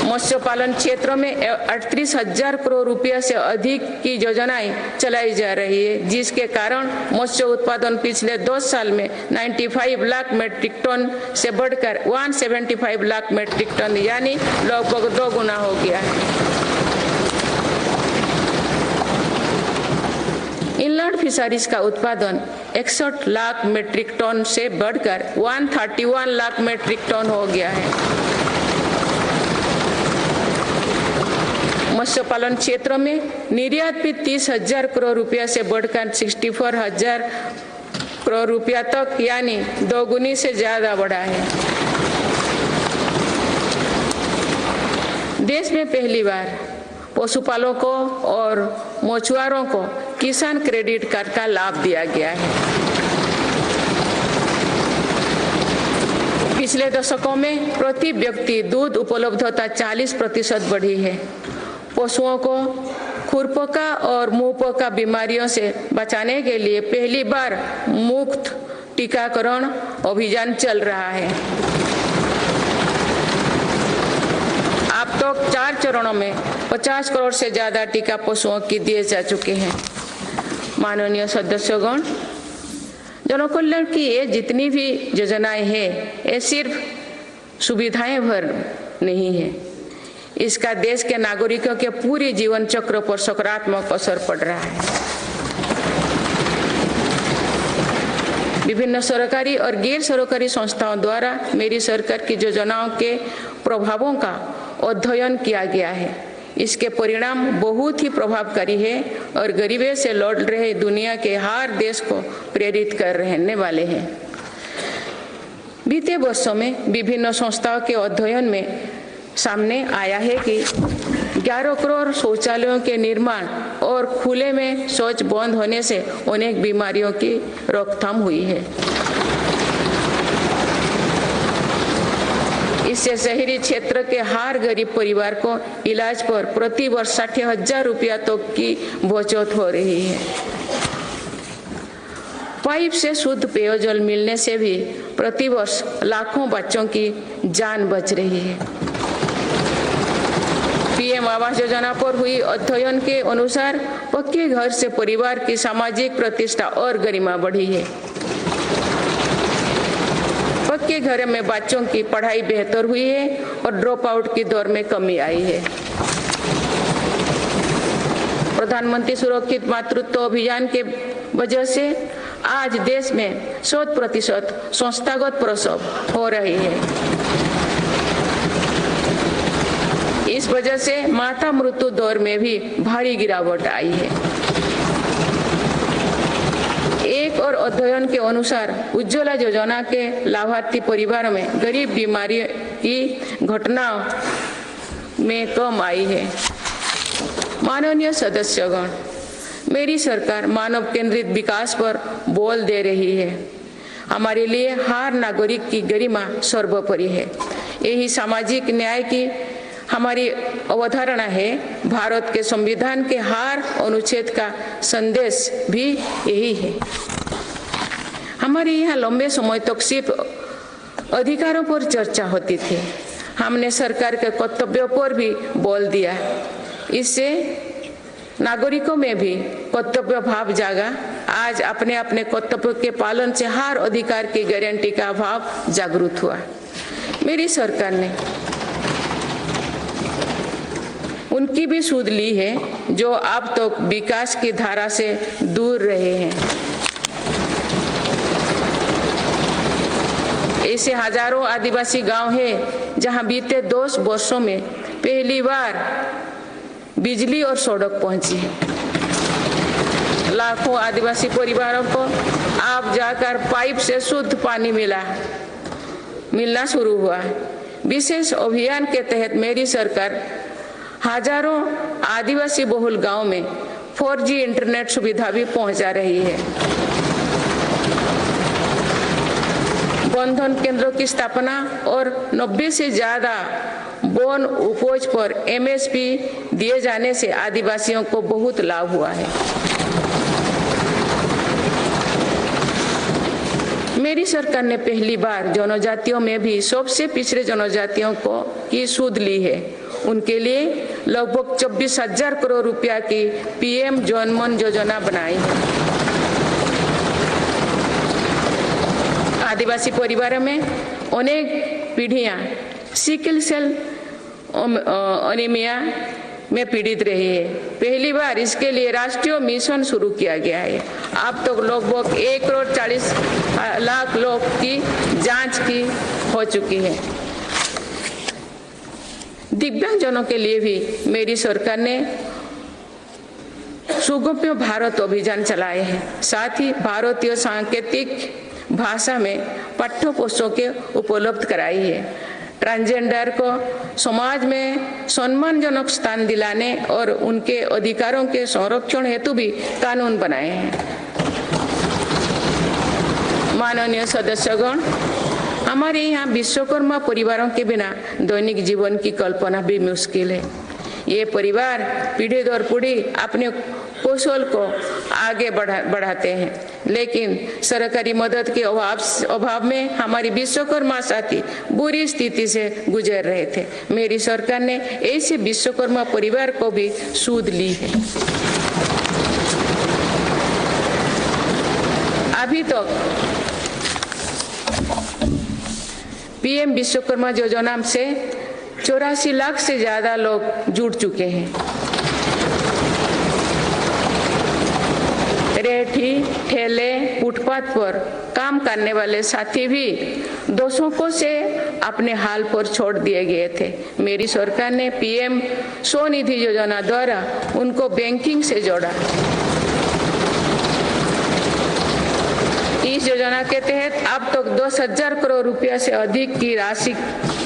मत्स्य पालन क्षेत्र में 38,000 करोड़ रुपया से अधिक की योजनाएं चलाई जा रही है, जिसके कारण मत्स्य उत्पादन पिछले 10 साल में 95 लाख मीट्रिक टन से बढ़कर 175 लाख मीट्रिक टन यानी लगभग 2 गुना हो गया है। इनलैंड फिशरीज का उत्पादन 61 लाख मीट्रिक टन से बढ़कर 131 लाख मीट्रिक टन हो गया है। मत्स्य पालन क्षेत्र में निर्यात भी 30,000 करोड़ रुपया से बढ़कर 64,000 करोड़ रुपया तक यानी 2 गुनी से ज्यादा बढ़ा है। देश में पहली बार पशुपालकों और मछुआरों को किसान क्रेडिट कार्ड का लाभ दिया गया है। पिछले दशकों में प्रति व्यक्ति दूध उपलब्धता 40% बढ़ी है। पशुओं को खुरपका और मुंहपका बीमारियों से बचाने के लिए पहली बार मुफ्त टीकाकरण अभियान चल रहा है। अब तक 4 चरणों में 50 करोड़ से ज्यादा टीका पशुओं की दिए जा चुके हैं। माननीय सदस्यगण, जनकल्याण की ये जितनी भी योजनाएं हैं, ये सिर्फ सुविधाएं भर नहीं है, इसका देश के नागरिकों के पूरे जीवन चक्र पर सकारात्मक असर पड़ रहा है। विभिन्न सरकारी और गैर सरकारी संस्थाओं द्वारा मेरी सरकार की योजनाओं के प्रभावों का अध्ययन किया गया है। इसके परिणाम बहुत ही प्रभावकारी है और गरीबी से लड़ रहे दुनिया के हर देश को प्रेरित कर रहने वाले हैं। बीते वर्षों में विभिन्न संस्थाओं के अध्ययन में सामने आया है कि 11 करोड़ शौचालयों के निर्माण और खुले में शौच बंद होने से अनेक बीमारियों की रोकथाम हुई है। इससे शहरी क्षेत्र के हर गरीब परिवार को इलाज पर प्रति वर्ष 60,000 रुपया तक की बचत हो रही है। पाइप से शुद्ध पेयजल मिलने से भी प्रति वर्ष लाखों बच्चों की जान बच रही है। पीएम आवास योजना पर हुई अध्ययन के अनुसार पक्के घर से परिवार की सामाजिक प्रतिष्ठा और गरिमा बढ़ी है। पक्के घर में बच्चों की पढ़ाई बेहतर हुई है और ड्रॉप आउट की दर में कमी आई है। प्रधानमंत्री सुरक्षित मातृत्व अभियान के वजह से आज देश में 100% संस्थागत प्रसव हो रही है। इस वजह से माता मृत्यु दर में भी भारी गिरावट आई है। एक और अध्ययन के अनुसार उज्ज्वला योजना के लाभार्थी परिवारों में गरीब बीमारी की घटनाओं में कम आई है। माननीय सदस्यगण, मेरी सरकार मानव केंद्रित विकास पर बल दे रही है। हमारे लिए हर नागरिक की गरिमा सर्वोपरि है। यही सामाजिक न्याय की हमारी अवधारणा है। भारत के संविधान के हर अनुच्छेद का संदेश भी यही है। हमारे यहाँ लंबे समय तक सिर्फ अधिकारों पर चर्चा होती थी। हमने सरकार के कर्तव्यों पर भी बल दिया। इससे नागरिकों में भी कर्तव्य भाव जागा आज अपने अपने कर्तव्य के पालन से हर अधिकार की गारंटी का अभाव जागरूक हुआ। मेरी सरकार ने उनकी भी सूद ली है जो अब तो विकास की धारा से दूर रहे हैं। ऐसे हजारों आदिवासी गांव हैं जहां बीते 2 वर्षों में पहली बार बिजली और सड़क पहुंची है। लाखों आदिवासी परिवारों को अब जाकर पाइप से शुद्ध पानी मिलना शुरू हुआ है। विशेष अभियान के तहत मेरी सरकार हजारों आदिवासी बहुल गांव में 4G इंटरनेट सुविधा भी पहुंचा रही है। बंधन केंद्रों की स्थापना और 90 से ज्यादा वन उपज पर MSP दिए जाने से आदिवासियों को बहुत लाभ हुआ है। मेरी सरकार ने पहली बार जनजातियों में भी सबसे पिछड़े जनजातियों को की सूद ली है। उनके लिए लगभग 24,000 करोड़ रुपया की PM जनमन योजना बनाई है। आदिवासी परिवारों में अनेक पीढ़ियां सिकल सेल एनीमिया में पीड़ित रही है। पहली बार इसके लिए राष्ट्रीय मिशन शुरू किया गया है। अब तक लगभग 1,40,00,000 लोग की जांच की हो चुकी है। दिव्यांगजनों के लिए भी मेरी सरकार ने सुगम्य भारत अभियान चलाए हैं। साथ ही भारतीय सांकेतिक भाषा में पाठ्य पुस्तकें उपलब्ध कराई है। ट्रांसजेंडर को समाज में सम्मानजनक स्थान दिलाने और उनके अधिकारों के संरक्षण हेतु भी कानून बनाए हैं। माननीय सदस्यगण, हमारे यहाँ विश्वकर्मा परिवारों के बिना दैनिक जीवन की कल्पना भी मुश्किल है। ये परिवार पीढ़ी दर पीढ़ी अपने कौशल को आगे बढ़ाते हैं, लेकिन सरकारी मदद के अभाव में हमारी विश्वकर्मा साथी बुरी स्थिति से गुजर रहे थे। मेरी सरकार ने ऐसे विश्वकर्मा परिवार को भी सूद ली है। अभी तक PM विश्वकर्मा योजना से 84 लाख से ज्यादा लोग जुड़ चुके हैं। रेहड़ी ठेले फुटपाथ पर काम करने वाले साथी भी दशकों से अपने हाल पर छोड़ दिए गए थे। मेरी सरकार ने PM स्वनिधि योजना द्वारा उनको बैंकिंग से जोड़ा। इस योजना के तहत अब तक 10,000 करोड़ रुपया से अधिक की राशि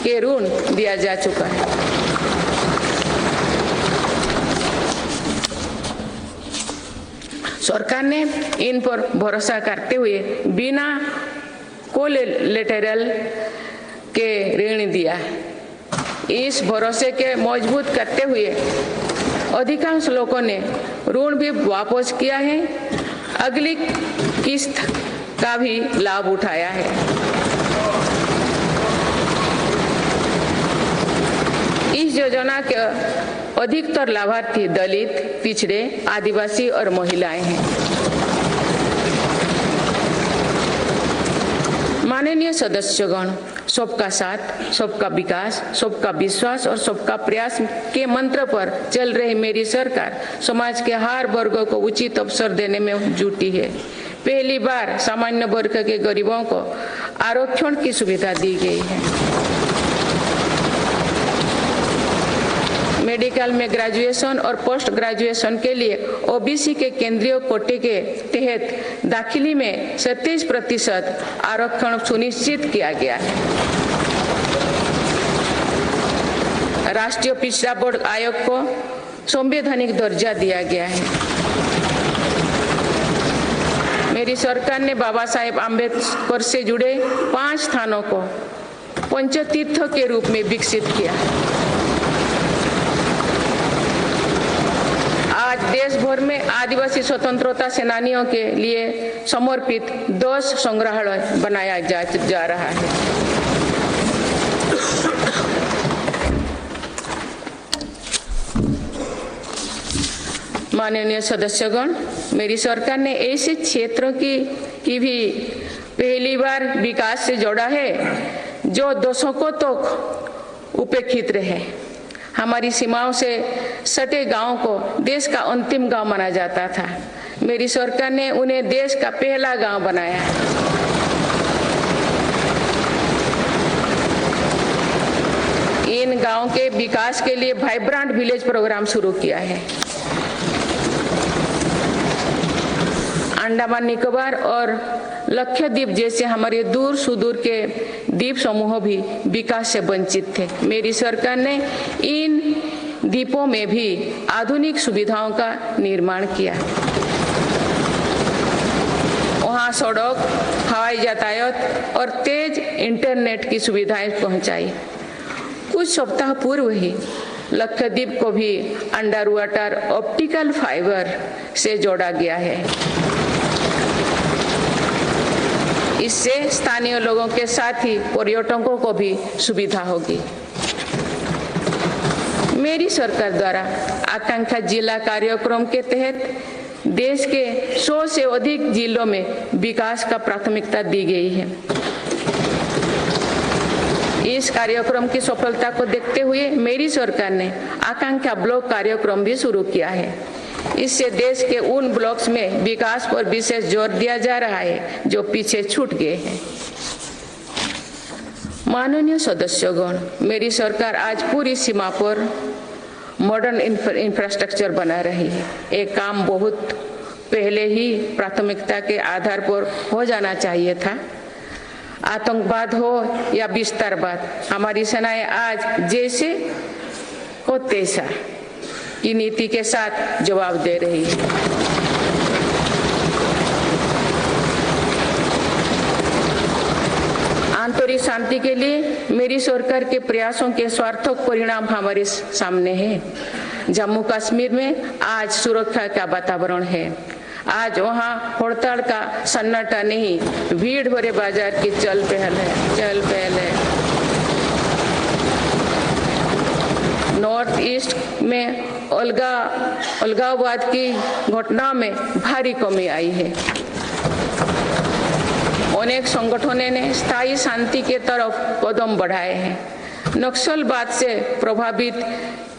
के ऋण दिया जा चुका है। सरकार ने इन पर भरोसा करते हुए बिना कोलेटरल के ऋण दिया है। इस भरोसे के मजबूत करते हुए अधिकांश लोगों ने ऋण भी वापस किया है, अगली किस्त का भी लाभ उठाया है। इस योजना के अधिकतर लाभार्थी दलित, पिछड़े, आदिवासी और महिलाएं हैं। माननीय सदस्यगण, सबका साथ, सबका विकास, सबका विश्वास और सबका प्रयास के मंत्र पर चल रही मेरी सरकार समाज के हर वर्ग को उचित अवसर देने में जुटी है। पहली बार सामान्य वर्ग के गरीबों को आरक्षण की सुविधा दी गई है। मेडिकल में ग्रेजुएशन और पोस्ट ग्रेजुएशन के लिए OBC के केंद्रीय कोटे के तहत दाखिली में 37% आरक्षण सुनिश्चित किया गया है। राष्ट्रीय पिछड़ा बोर्ड आयोग को संवैधानिक दर्जा दिया गया है। मेरी सरकार ने बाबा साहेब आम्बेडकर से जुड़े 5 स्थानों को पंचतीर्थ के रूप में विकसित किया। आज देश भर में आदिवासी स्वतंत्रता सेनानियों के लिए समर्पित 10 संग्रहालय बनाया जा रहा है। माननीय सदस्यगण, मेरी सरकार ने ऐसे क्षेत्रों की भी पहली बार विकास से जोड़ा है जो दशकों तक उपेक्षित रहे। हमारी सीमाओं से सटे गांवों को देश का अंतिम गांव माना जाता था। मेरी सरकार ने उन्हें देश का पहला गांव बनाया। इन गांवों के विकास के लिए वाइब्रेंट विलेज प्रोग्राम शुरू किया है। अंडमान निकोबार और लक्षद्वीप जैसे हमारे दूर सुदूर के द्वीप समूह भी विकास से वंचित थे। मेरी सरकार ने इन द्वीपों में भी आधुनिक सुविधाओं का निर्माण किया। वहां सड़क, हवाई यातायात और तेज इंटरनेट की सुविधाएं पहुंचाई। कुछ सप्ताह पूर्व ही लक्षद्वीप को भी अंडर वाटर ऑप्टिकल फाइबर से जोड़ा गया है। इससे स्थानीय लोगों के साथ ही पर्यटकों को भी सुविधा होगी। मेरी सरकार द्वारा आकांक्षा जिला कार्यक्रम के तहत देश के 100 से अधिक जिलों में विकास का प्राथमिकता दी गई है। इस कार्यक्रम की सफलता को देखते हुए मेरी सरकार ने आकांक्षा ब्लॉक कार्यक्रम भी शुरू किया है। इससे देश के उन ब्लॉक्स में विकास पर विशेष जोर दिया जा रहा है जो पीछे छूट गए हैं। माननीय सदस्यगण, मेरी सरकार आज पूरी सीमा पर मॉडर्न इंफ्रास्ट्रक्चर बना रही है। एक काम बहुत पहले ही प्राथमिकता के आधार पर हो जाना चाहिए था। आतंकवाद हो या विस्तारवाद, हमारी सेनाएं आज जैसे को तैसा की नीति के साथ जवाब दे रही है। आंतरिक शांति के लिए मेरी सरकार के प्रयासों के सार्थक परिणाम हमारे सामने हैं। जम्मू कश्मीर में आज सुरक्षा का वातावरण है। आज वहाँ हड़ताल का सन्नाटा नहीं, भीड़ भरे बाजार की चल पहल है। नॉर्थ ईस्ट में अलगाववाद की घटना में भारी कमी आई है। अनेक संगठनों ने स्थायी शांति के तरफ कदम बढ़ाए हैं। नक्सलवाद से प्रभावित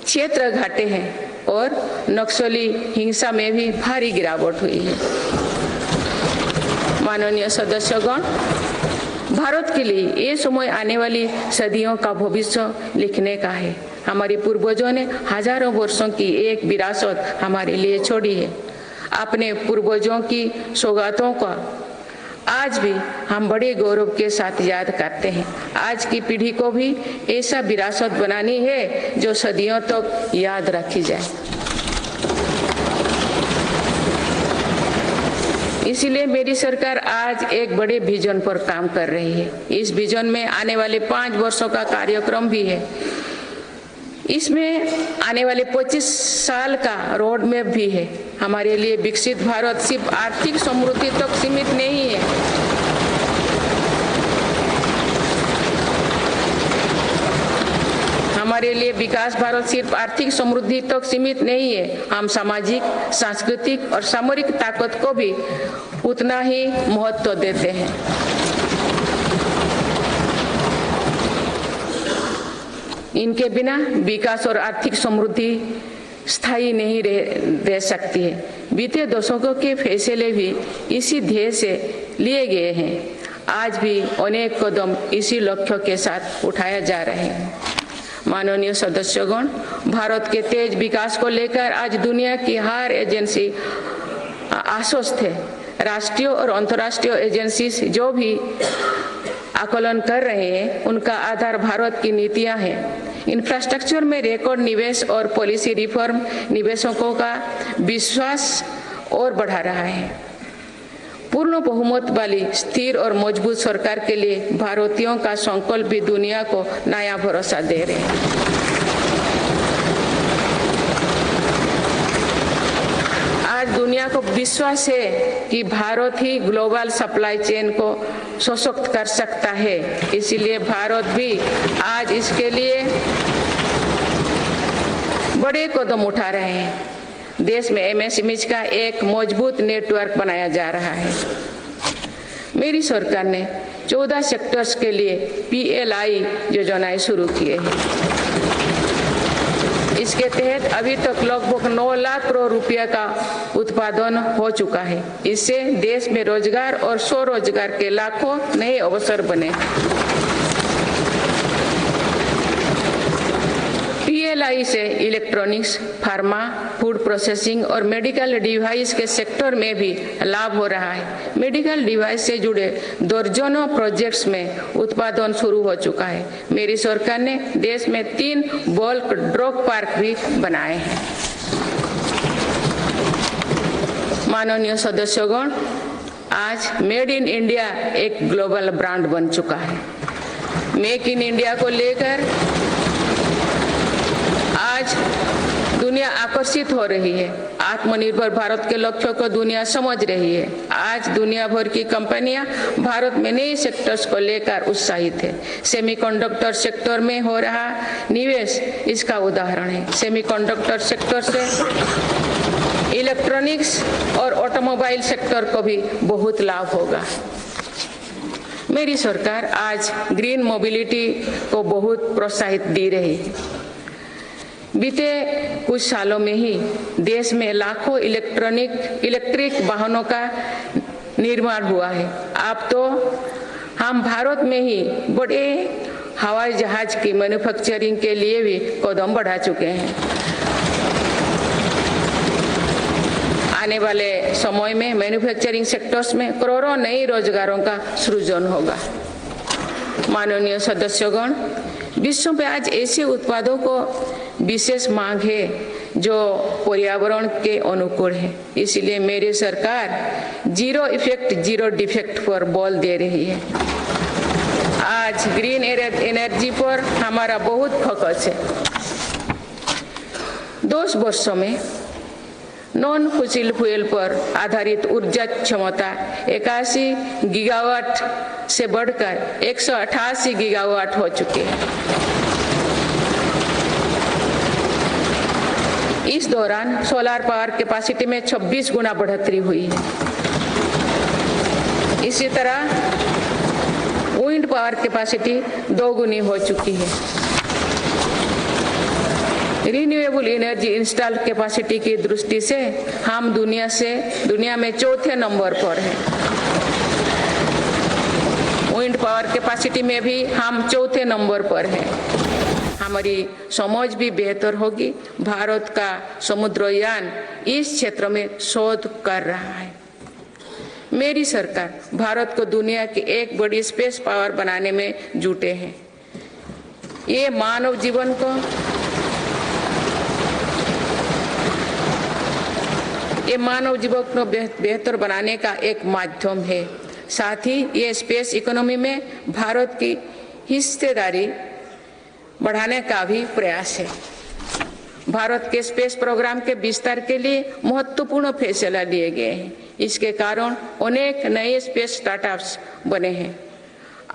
क्षेत्र घटे हैं और नक्सली हिंसा में भी भारी गिरावट हुई है। माननीय सदस्यगण, भारत के लिए ये समय आने वाली सदियों का भविष्य लिखने का है। हमारे पूर्वजों ने हजारों वर्षों की एक विरासत हमारे लिए छोड़ी है। अपने पूर्वजों की सौगातों का आज भी हम बड़े गौरव के साथ याद करते हैं। आज की पीढ़ी को भी ऐसा विरासत बनानी है जो सदियों तक याद रखी जाए। इसीलिए मेरी सरकार आज एक बड़े विजन पर काम कर रही है। इस विजन में आने वाले 5 वर्षों का कार्यक्रम भी है। इसमें आने वाले 25 साल का रोड मैप भी है। हमारे लिए विकसित भारत सिर्फ आर्थिक समृद्धि तक सीमित नहीं है। हमारे लिए विकास भारत सिर्फ आर्थिक समृद्धि तक सीमित नहीं है। हम सामाजिक, सांस्कृतिक और सामरिक ताकत को भी उतना ही महत्व देते हैं। इनके बिना विकास और आर्थिक समृद्धि स्थायी नहीं रह सकती है। बीते दशकों के फैसले भी इसी ध्येय से लिए गए हैं। आज भी अनेक कदम इसी लक्ष्य के साथ उठाया जा रहे हैं। माननीय सदस्यगण, भारत के तेज विकास को लेकर आज दुनिया की हर एजेंसी आश्वस्त है। राष्ट्रीय और अंतर्राष्ट्रीय एजेंसी जो भी आकलन कर रहे हैं, उनका आधार भारत की नीतियां हैं। इंफ्रास्ट्रक्चर में रिकॉर्ड निवेश और पॉलिसी रिफॉर्म निवेशकों का विश्वास और बढ़ा रहा है। पूर्ण बहुमत वाली स्थिर और मजबूत सरकार के लिए भारतीयों का संकल्प भी दुनिया को नया भरोसा दे रहे हैं। आज दुनिया को विश्वास है कि भारत ही ग्लोबल सप्लाई चेन को सशक्त कर सकता है। इसीलिए भारत भी आज इसके लिए बड़े कदम उठा रहे हैं। देश में एमएसएमई का एक मजबूत नेटवर्क बनाया जा रहा है। मेरी सरकार ने 14 सेक्टर्स के लिए PLI योजनाएं शुरू किए हैं। इसके तहत अभी तक लगभग 9 लाख करोड़ रुपया का उत्पादन हो चुका है। इससे देश में रोजगार और स्वरोजगार के लाखों नए अवसर बने। PLI से इलेक्ट्रॉनिक्स, फार्मा, फूड प्रोसेसिंग और मेडिकल डिवाइस के सेक्टर में भी लाभ हो रहा है। मेडिकल डिवाइस से जुड़े दर्जनों प्रोजेक्ट्स में उत्पादन शुरू हो चुका है। मेरी सरकार ने देश में 3 बल्क ड्रग पार्क भी बनाए हैं। माननीय सदस्यगण, आज मेड इन इंडिया एक ग्लोबल ब्रांड बन चुका है। मेक इन इंडिया को लेकर आज दुनिया आकर्षित हो रही है। आत्मनिर्भर भारत के लक्ष्यों को दुनिया समझ रही है। आज दुनिया भर की कंपनियां भारत में नए सेक्टर्स को लेकर उत्साहित है। सेमीकंडक्टर सेक्टर में हो रहा निवेश इसका उदाहरण है। सेमीकंडक्टर सेक्टर से इलेक्ट्रॉनिक्स और ऑटोमोबाइल सेक्टर को भी बहुत लाभ होगा। मेरी सरकार आज ग्रीन मोबिलिटी को बहुत प्रोत्साहित दे रही है। बीते कुछ सालों में ही देश में लाखों इलेक्ट्रिक वाहनों का निर्माण हुआ है। अब तो हम भारत में ही बड़े हवाई जहाज की मैन्युफैक्चरिंग के लिए भी कदम बढ़ा चुके हैं। आने वाले समय में मैन्युफैक्चरिंग सेक्टर्स में करोड़ों नए रोजगारों का सृजन होगा। माननीय सदस्यगण, विश्व में आज ऐसे उत्पादों को विशेष मांग है जो पर्यावरण के अनुकूल है। इसलिए मेरी सरकार जीरो इफेक्ट जीरो डिफेक्ट पर बल दे रही है। आज ग्रीन एनर्जी पर हमारा बहुत फोकस है। 2 वर्षों में नॉन फॉसिल फ्यूल पर आधारित ऊर्जा क्षमता 81 गीगावाट से बढ़कर 188 गीगावाट हो चुकी है। इस दौरान सोलर पावर कैपेसिटी में 26 गुना बढ़ोतरी हुई है। इसी तरह विंड पावर कैपेसिटी 2 गुनी हो चुकी है। रिन्यूएबल एनर्जी इंस्टॉल कैपेसिटी की दृष्टि से हम दुनिया में 4थे नंबर पर हैं। विंड पावर कैपेसिटी में भी हम 4थे नंबर पर हैं। हमारी समझ भी बेहतर होगी। भारत का समुद्रयान इस क्षेत्र में शोध कर रहा है। मेरी सरकार भारत को दुनिया की एक बड़ी स्पेस पावर बनाने में जुटे हैं। ये मानव जीवन को बेहतर बनाने का एक माध्यम है। साथ ही ये स्पेस इकोनॉमी में भारत की हिस्सेदारी बढ़ाने का भी प्रयास है। भारत के स्पेस प्रोग्राम के विस्तार के लिए महत्वपूर्ण फैसला लिए गए हैं। इसके कारण अनेक नए स्पेस स्टार्टअप्स बने हैं।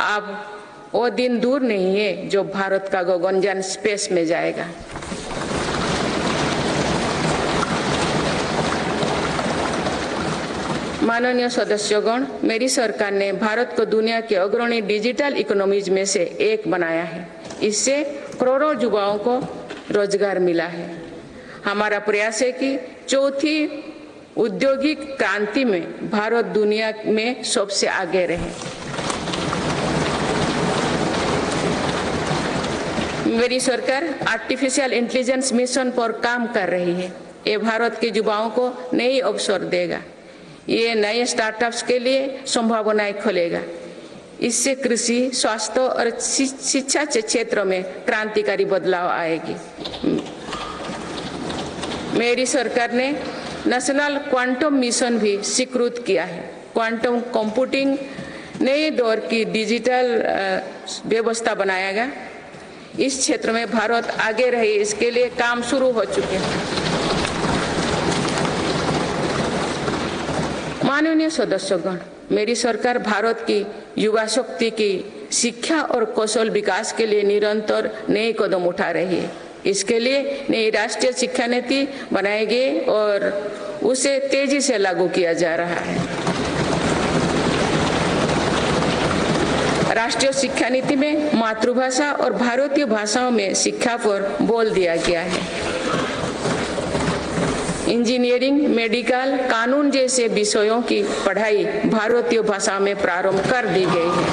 अब वो दिन दूर नहीं है जो भारत का गगनयान स्पेस में जाएगा। माननीय सदस्यगण, मेरी सरकार ने भारत को दुनिया के अग्रणी डिजिटल इकोनॉमीज में से एक बनाया है। इससे करोड़ों युवाओं को रोजगार मिला है। हमारा प्रयास है कि 4थी औद्योगिक क्रांति में भारत दुनिया में सबसे आगे रहे। मेरी सरकार आर्टिफिशियल इंटेलिजेंस मिशन पर काम कर रही है। ये भारत के युवाओं को नए अवसर देगा। ये नए स्टार्टअप्स के लिए संभावनाएं खोलेगा। इससे कृषि, स्वास्थ्य और शिक्षा के क्षेत्र में क्रांतिकारी बदलाव आएगी। मेरी सरकार ने नेशनल क्वांटम मिशन भी स्वीकृत किया है। क्वांटम कंप्यूटिंग नए दौर की डिजिटल व्यवस्था बनाएगा। इस क्षेत्र में भारत आगे रहे, इसके लिए काम शुरू हो चुके हैं। माननीय सदस्यगण, मेरी सरकार भारत की युवा शक्ति की शिक्षा और कौशल विकास के लिए निरंतर नए कदम उठा रही है। इसके लिए नई राष्ट्रीय शिक्षा नीति बनाई गई और उसे तेजी से लागू किया जा रहा है। राष्ट्रीय शिक्षा नीति में मातृभाषा और भारतीय भाषाओं में शिक्षा पर बल दिया गया है। इंजीनियरिंग, मेडिकल, कानून जैसे विषयों की पढ़ाई भारतीय भाषा में प्रारंभ कर दी गई है।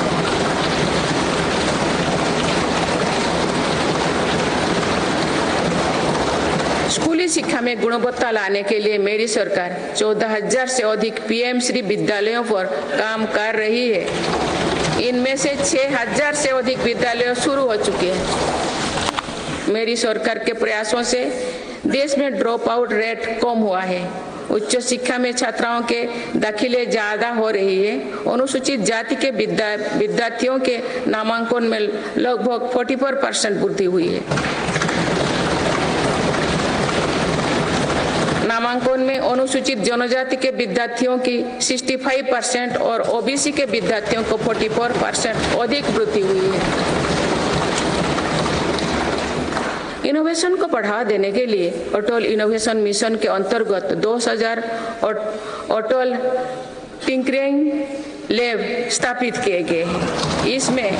स्कूली शिक्षा में गुणवत्ता लाने के लिए मेरी सरकार 14,000 से अधिक पीएम श्री विद्यालयों पर काम कर रही है। इनमें से 6,000 से अधिक विद्यालय शुरू हो चुके हैं। मेरी सरकार के प्रयासों से देश में ड्रॉप आउट रेट कम हुआ है। उच्च शिक्षा में छात्राओं के दाखिले ज्यादा हो रही है। अनुसूचित जाति के विद्यार्थियों के नामांकन में लगभग 44% वृद्धि हुई है। नामांकन में अनुसूचित जनजाति के विद्यार्थियों की 65% और ओबीसी के विद्यार्थियों को 44% अधिक वृद्धि हुई है। इनोवेशन को बढ़ावा देने के लिए अटल इनोवेशन मिशन के अंतर्गत 2000 अटल टिंकरिंग लैब स्थापित किए गए हैं। इसमें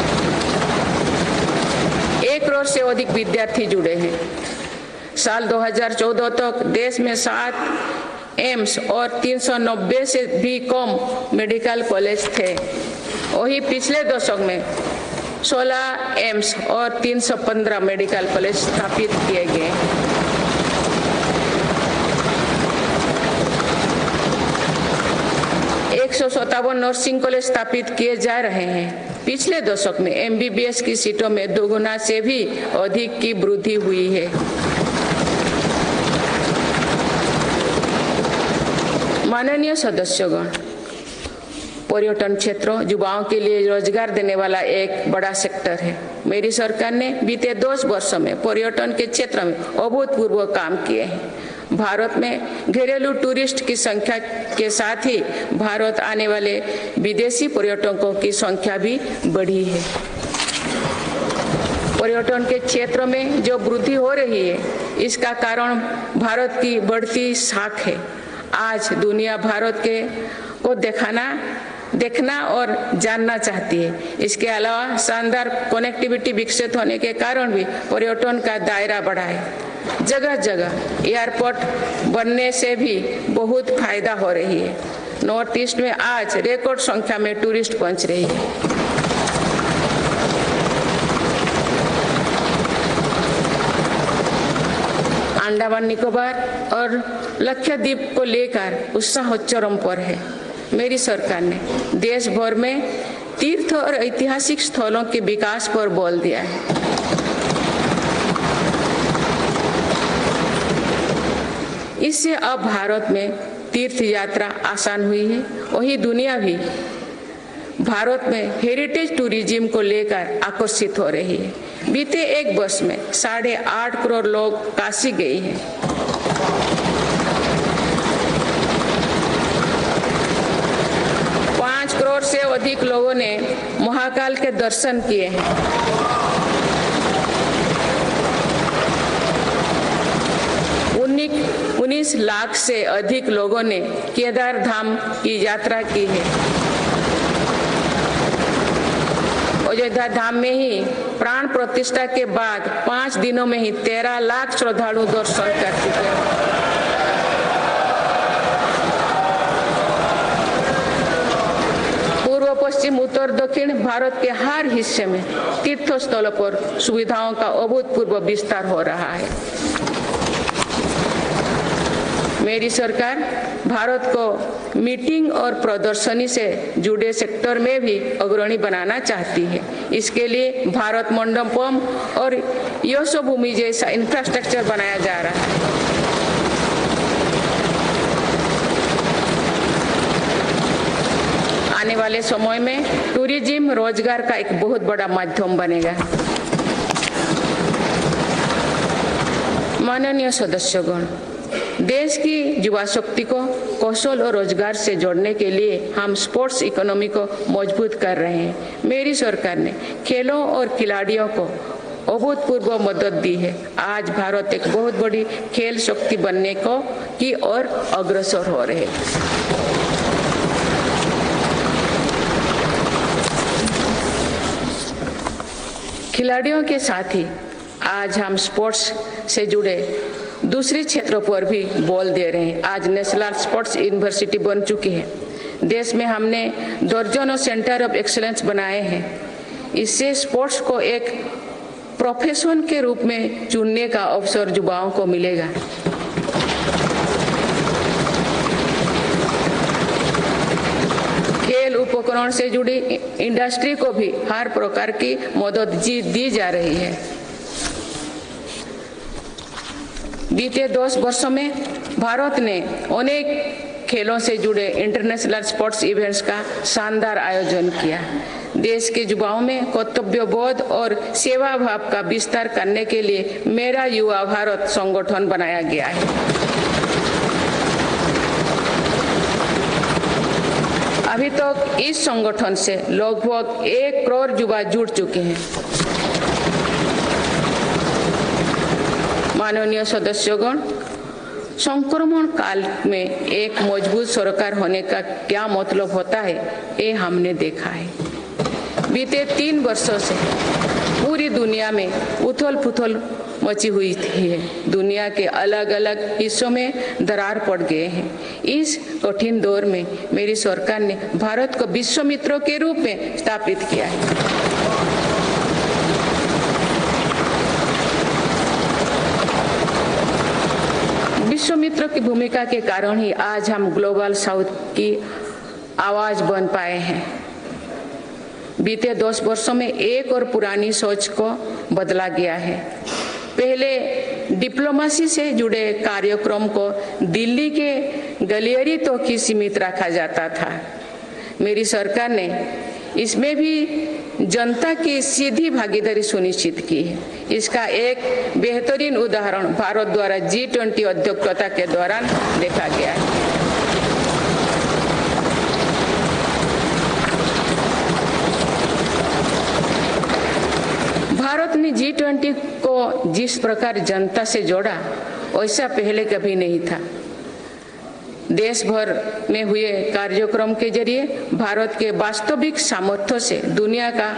1 करोड़ से अधिक विद्यार्थी जुड़े हैं। साल 2014 तक देश में 7 एम्स और 390 से भी कम मेडिकल कॉलेज थे। वही पिछले दशक में 16 एम्स और 315 मेडिकल कॉलेज स्थापित किए गए। 157 नर्सिंग कॉलेज स्थापित किए जा रहे हैं। पिछले दशक में एमबीबीएस की सीटों में 2 गुना से भी अधिक की वृद्धि हुई है। माननीय सदस्यगण, पर्यटन क्षेत्र युवाओं के लिए रोजगार देने वाला एक बड़ा सेक्टर है। मेरी सरकार ने बीते 10 वर्षों में पर्यटन के क्षेत्र में अभूतपूर्व काम किए हैं। भारत में घरेलू टूरिस्ट की संख्या के साथ ही भारत आने वाले विदेशी पर्यटकों की संख्या भी बढ़ी है। पर्यटन के क्षेत्र में जो वृद्धि हो रही है, इसका कारण भारत की बढ़ती साख है। आज दुनिया भारत को देखना और जानना चाहती है। इसके अलावा शानदार कनेक्टिविटी विकसित होने के कारण भी पर्यटन का दायरा बढ़ा है। जगह जगह एयरपोर्ट बनने से भी बहुत फायदा हो रही है। नॉर्थ ईस्ट में आज रिकॉर्ड संख्या में टूरिस्ट पहुंच रही है। अंडमान निकोबार और लक्षद्वीप को लेकर उत्साह चरम पर है। मेरी सरकार ने देश भर में तीर्थ और ऐतिहासिक स्थलों के विकास पर बल दिया है। इससे अब भारत में तीर्थ यात्रा आसान हुई है। वही दुनिया भी भारत में हेरिटेज टूरिज्म को लेकर आकर्षित हो रही है। बीते 1 वर्ष में 8.5 करोड़ लोग काशी गए हैं। करोड़ से अधिक लोगों ने महाकाल के दर्शन किए हैं। 19 लाख से अधिक लोगों ने केदार धाम की यात्रा की है। अयोध्या धाम में ही प्राण प्रतिष्ठा के बाद 5 दिनों में ही 13 लाख श्रद्धालु दर्शन कर चुके हैं। पश्चिम, उत्तर, दक्षिण भारत के हर हिस्से में तीर्थ स्थलों पर सुविधाओं का अभूतपूर्व विस्तार हो रहा है। मेरी सरकार भारत को मीटिंग और प्रदर्शनी से जुड़े सेक्टर में भी अग्रणी बनाना चाहती है। इसके लिए भारत मंडपम और यशोभूमि जैसा इंफ्रास्ट्रक्चर बनाया जा रहा है। आने वाले समय में टूरिज्म रोजगार का एक बहुत बड़ा माध्यम बनेगा। माननीय सदस्यगण, देश की युवा शक्ति को कौशल और रोजगार से जोड़ने के लिए हम स्पोर्ट्स इकोनॉमी को मजबूत कर रहे हैं। मेरी सरकार ने खेलों और खिलाड़ियों को अभूतपूर्व मदद दी है। आज भारत एक बहुत बड़ी खेल शक्ति बनने की ओर अग्रसर हो रहे हैं। खिलाड़ियों के साथ ही आज हम स्पोर्ट्स से जुड़े दूसरे क्षेत्रों पर भी बोल दे रहे हैं। आज नेशनल स्पोर्ट्स यूनिवर्सिटी बन चुकी है। देश में हमने दर्जनों सेंटर ऑफ एक्सीलेंस बनाए हैं। इससे स्पोर्ट्स को एक प्रोफेशन के रूप में चुनने का अवसर युवाओं को मिलेगा। खेल उपकरण से जुड़ी इंडस्ट्री को भी हर प्रकार की मदद दी जा रही है। बीते 10 वर्षों में भारत ने अनेक खेलों से जुड़े इंटरनेशनल स्पोर्ट्स इवेंट्स का शानदार आयोजन किया। देश के युवाओं में कर्तव्यबोध और सेवा भाव का विस्तार करने के लिए मेरा युवा भारत संगठन बनाया गया है। अभी तक इस संगठन से लगभग 1 करोड़ युवा जुड़ चुके हैं। माननीय सदस्यगण, संक्रमण काल में एक मजबूत सरकार होने का क्या मतलब होता है, ये हमने देखा है। बीते 3 वर्षों से पूरी दुनिया में उथल-पुथल मची हुई है। दुनिया के अलग अलग हिस्सों में दरार पड़ गए हैं। इस कठिन दौर में मेरी सरकार ने भारत को विश्व मित्रों के रूप में स्थापित किया है। विश्व मित्र की भूमिका के कारण ही आज हम ग्लोबल साउथ की आवाज बन पाए हैं। बीते 10 वर्षों में एक और पुरानी सोच को बदला गया है। पहले डिप्लोमेसी से जुड़े कार्यक्रम को दिल्ली के गलियारे तक ही सीमित रखा जाता था। मेरी सरकार ने इसमें भी जनता की सीधी भागीदारी सुनिश्चित की है। इसका एक बेहतरीन उदाहरण भारत द्वारा G20 अध्यक्षता के दौरान देखा गया है। भारत ने G20 को जिस प्रकार जनता से जोड़ा, वैसा पहले कभी नहीं था। देश भर में हुए कार्यक्रम के जरिए भारत के वास्तविक सामर्थ्य से दुनिया का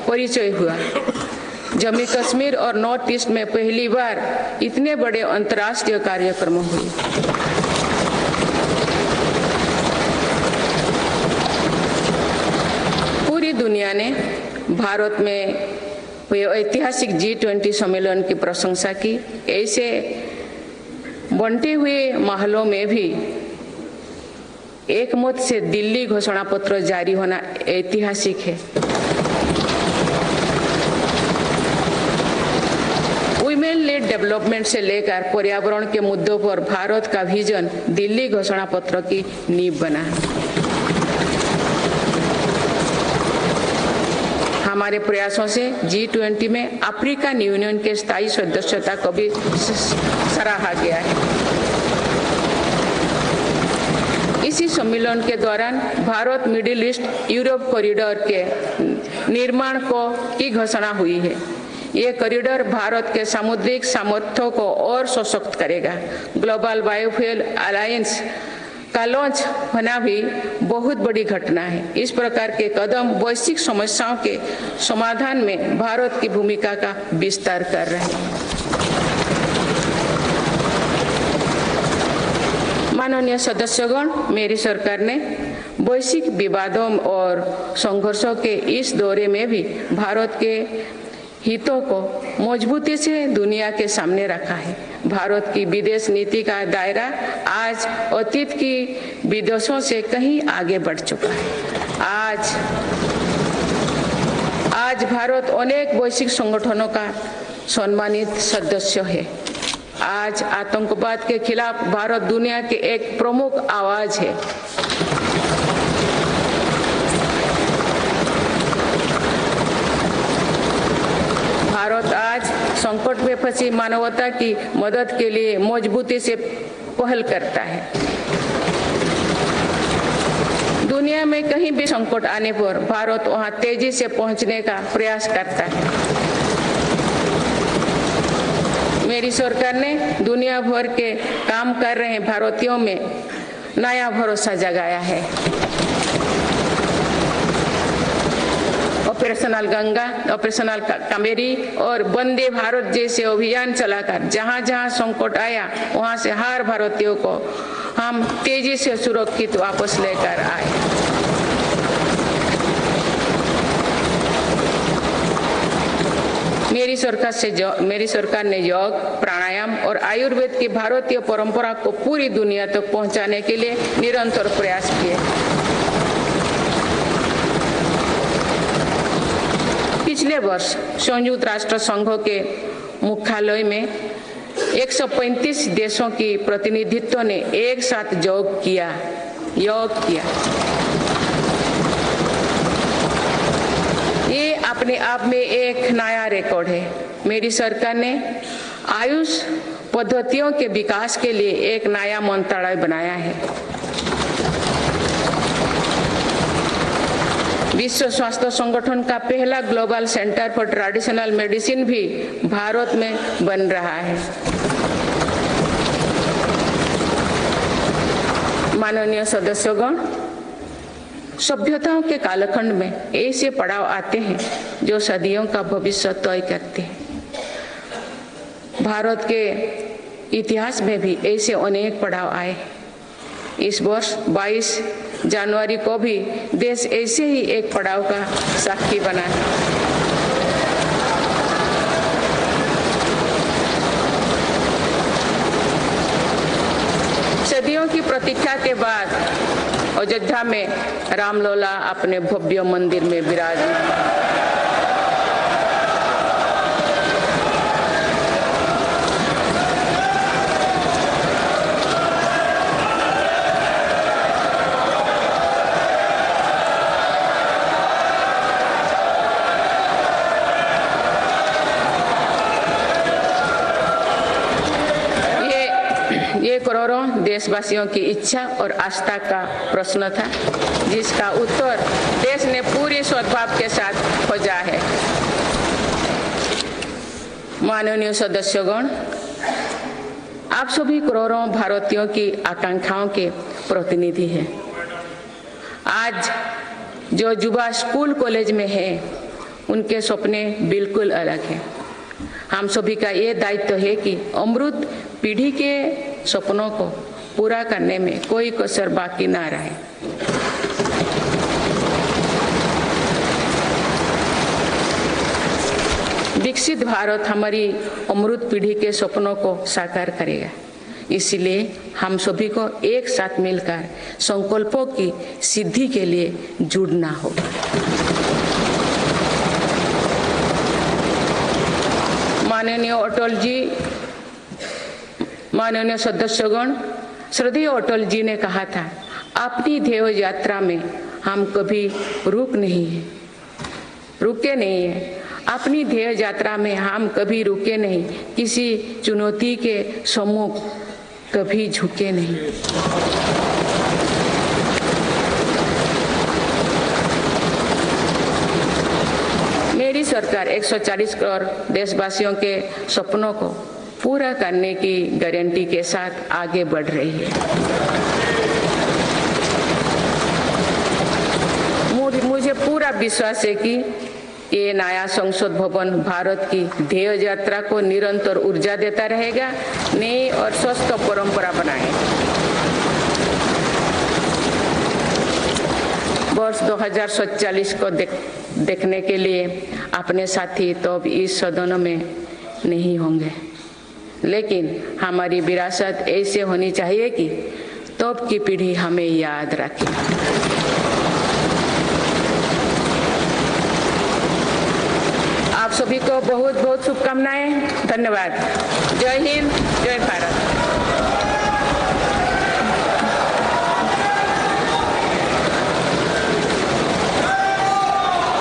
परिचय हुआ। जम्मू कश्मीर और नॉर्थ ईस्ट में पहली बार इतने बड़े अंतर्राष्ट्रीय कार्यक्रम हुए। पूरी दुनिया ने भारत में हुए ऐतिहासिक G20 सम्मेलन की प्रशंसा की। ऐसे बंटे हुए महलों में भी एक मत से दिल्ली घोषणा पत्र जारी होना ऐतिहासिक है। वुमेन लेड डेवलपमेंट से लेकर पर्यावरण के मुद्दों पर भारत का विजन दिल्ली घोषणा पत्र की नींव बना है। हमारे प्रयासों से G20 में अफ्रीकन यूनियन के स्थायी सदस्यता को भी सराहा गया है। इसी सम्मेलन के दौरान Bharat middle east Europe corridor के निर्माण की घोषणा हुई है। ये कॉरिडोर भारत के सामुद्रिक सामर्थ्य को और सशक्त करेगा। ग्लोबल बायोफ्यूल अलायंस का लॉन्च होना भी बहुत बड़ी घटना है। इस प्रकार के कदम वैश्विक समस्याओं के समाधान में भारत की भूमिका का विस्तार कर रहे हैं। माननीय सदस्यगण, मेरी सरकार ने वैश्विक विवादों और संघर्षों के इस दौरे में भी भारत के हितों को मजबूती से दुनिया के सामने रखा है। भारत की विदेश नीति का दायरा आज अतीत की विदेशों से कहीं आगे बढ़ चुका है। आज भारत अनेक वैश्विक संगठनों का सम्मानित सदस्य है। आज आतंकवाद के खिलाफ भारत दुनिया के एक प्रमुख आवाज है। भारत आज संकट में फंसी मानवता की मदद के लिए मजबूती से पहल करता है। दुनिया में कहीं भी संकट आने पर भारत वहां तेजी से पहुंचने का प्रयास करता है। मेरी सरकार ने दुनिया भर के काम कर रहे भारतीयों में नया भरोसा जगाया है। ऑपरेशनल गंगा, ऑपरेशनल कावेरी और वंदे भारत जैसे अभियान चलाकर जहां जहां संकट आया वहां से हर भारतीयों को हम तेजी से सुरक्षित वापस लेकर आए। मेरी सरकार ने योग, प्राणायाम और आयुर्वेद की भारतीय परंपरा को पूरी दुनिया तक पहुंचाने के लिए निरंतर प्रयास किए। पिछले वर्ष संयुक्त राष्ट्र संघ के मुख्यालय में 135 देशों की प्रतिनिधित्व ने एक साथ योग किया। ये अपने आप में एक नया रिकॉर्ड है। मेरी सरकार ने आयुष पद्धतियों के विकास के लिए एक नया मंत्रालय बनाया है। विश्व स्वास्थ्य संगठन का पहला global centre for traditional medicine भी भारत में बन रहा है। माननीय सदस्यगण, सभ्यताओं के कालखंड में ऐसे पड़ाव आते हैं जो सदियों का भविष्य तय करते हैं। भारत के इतिहास में भी ऐसे अनेक पड़ाव आए। इस वर्ष 22 जनवरी को भी देश ऐसे ही एक पड़ाव का साक्षी बना है। सदियों की प्रतीक्षा के बाद अयोध्या में रामलला अपने भव्य मंदिर में विराजमान। ये करोड़ों देशवासियों की इच्छा और आस्था का प्रश्न था, जिसका उत्तर देश ने पूरे सद्भाव के साथ खोजा है। माननीय सदस्यगण, आप सभी करोड़ों भारतीयों की आकांक्षाओं के प्रतिनिधि हैं। आज जो युवा स्कूल कॉलेज में है, उनके सपने बिल्कुल अलग हैं। हम सभी का ये दायित्व है कि अमृत पीढ़ी के सपनों को पूरा करने में कोई कसर बाकी ना रहे। विकसित भारत हमारी अमृत पीढ़ी के सपनों को साकार करेगा। इसलिए हम सभी को एक साथ मिलकर संकल्पों की सिद्धि के लिए जुड़ना होगा। माननीय अटल जी, माननीय सदस्यगण, श्रद्धेय अटल जी ने कहा था, अपनी ध्येय यात्रा में हम कभी रुके नहीं है। अपनी ध्येय यात्रा में हम कभी रुके नहीं, किसी चुनौती के सम्मुख कभी झुके नहीं। मेरी सरकार 140 करोड़ देशवासियों के सपनों को पूरा करने की गारंटी के साथ आगे बढ़ रही है। मुझे पूरा विश्वास है कि ये नया संसद भवन भारत की ध्येय यात्रा को निरंतर ऊर्जा देता रहेगा, नई और स्वस्थ परंपरा बनाए। वर्ष 2047 को देखने के लिए अपने साथी तो अब इस सदन में नहीं होंगे, लेकिन हमारी विरासत ऐसे होनी चाहिए कि तब की पीढ़ी हमें याद रखे। आप सभी को बहुत बहुत शुभकामनाएं। धन्यवाद। जय हिंद, जय भारत।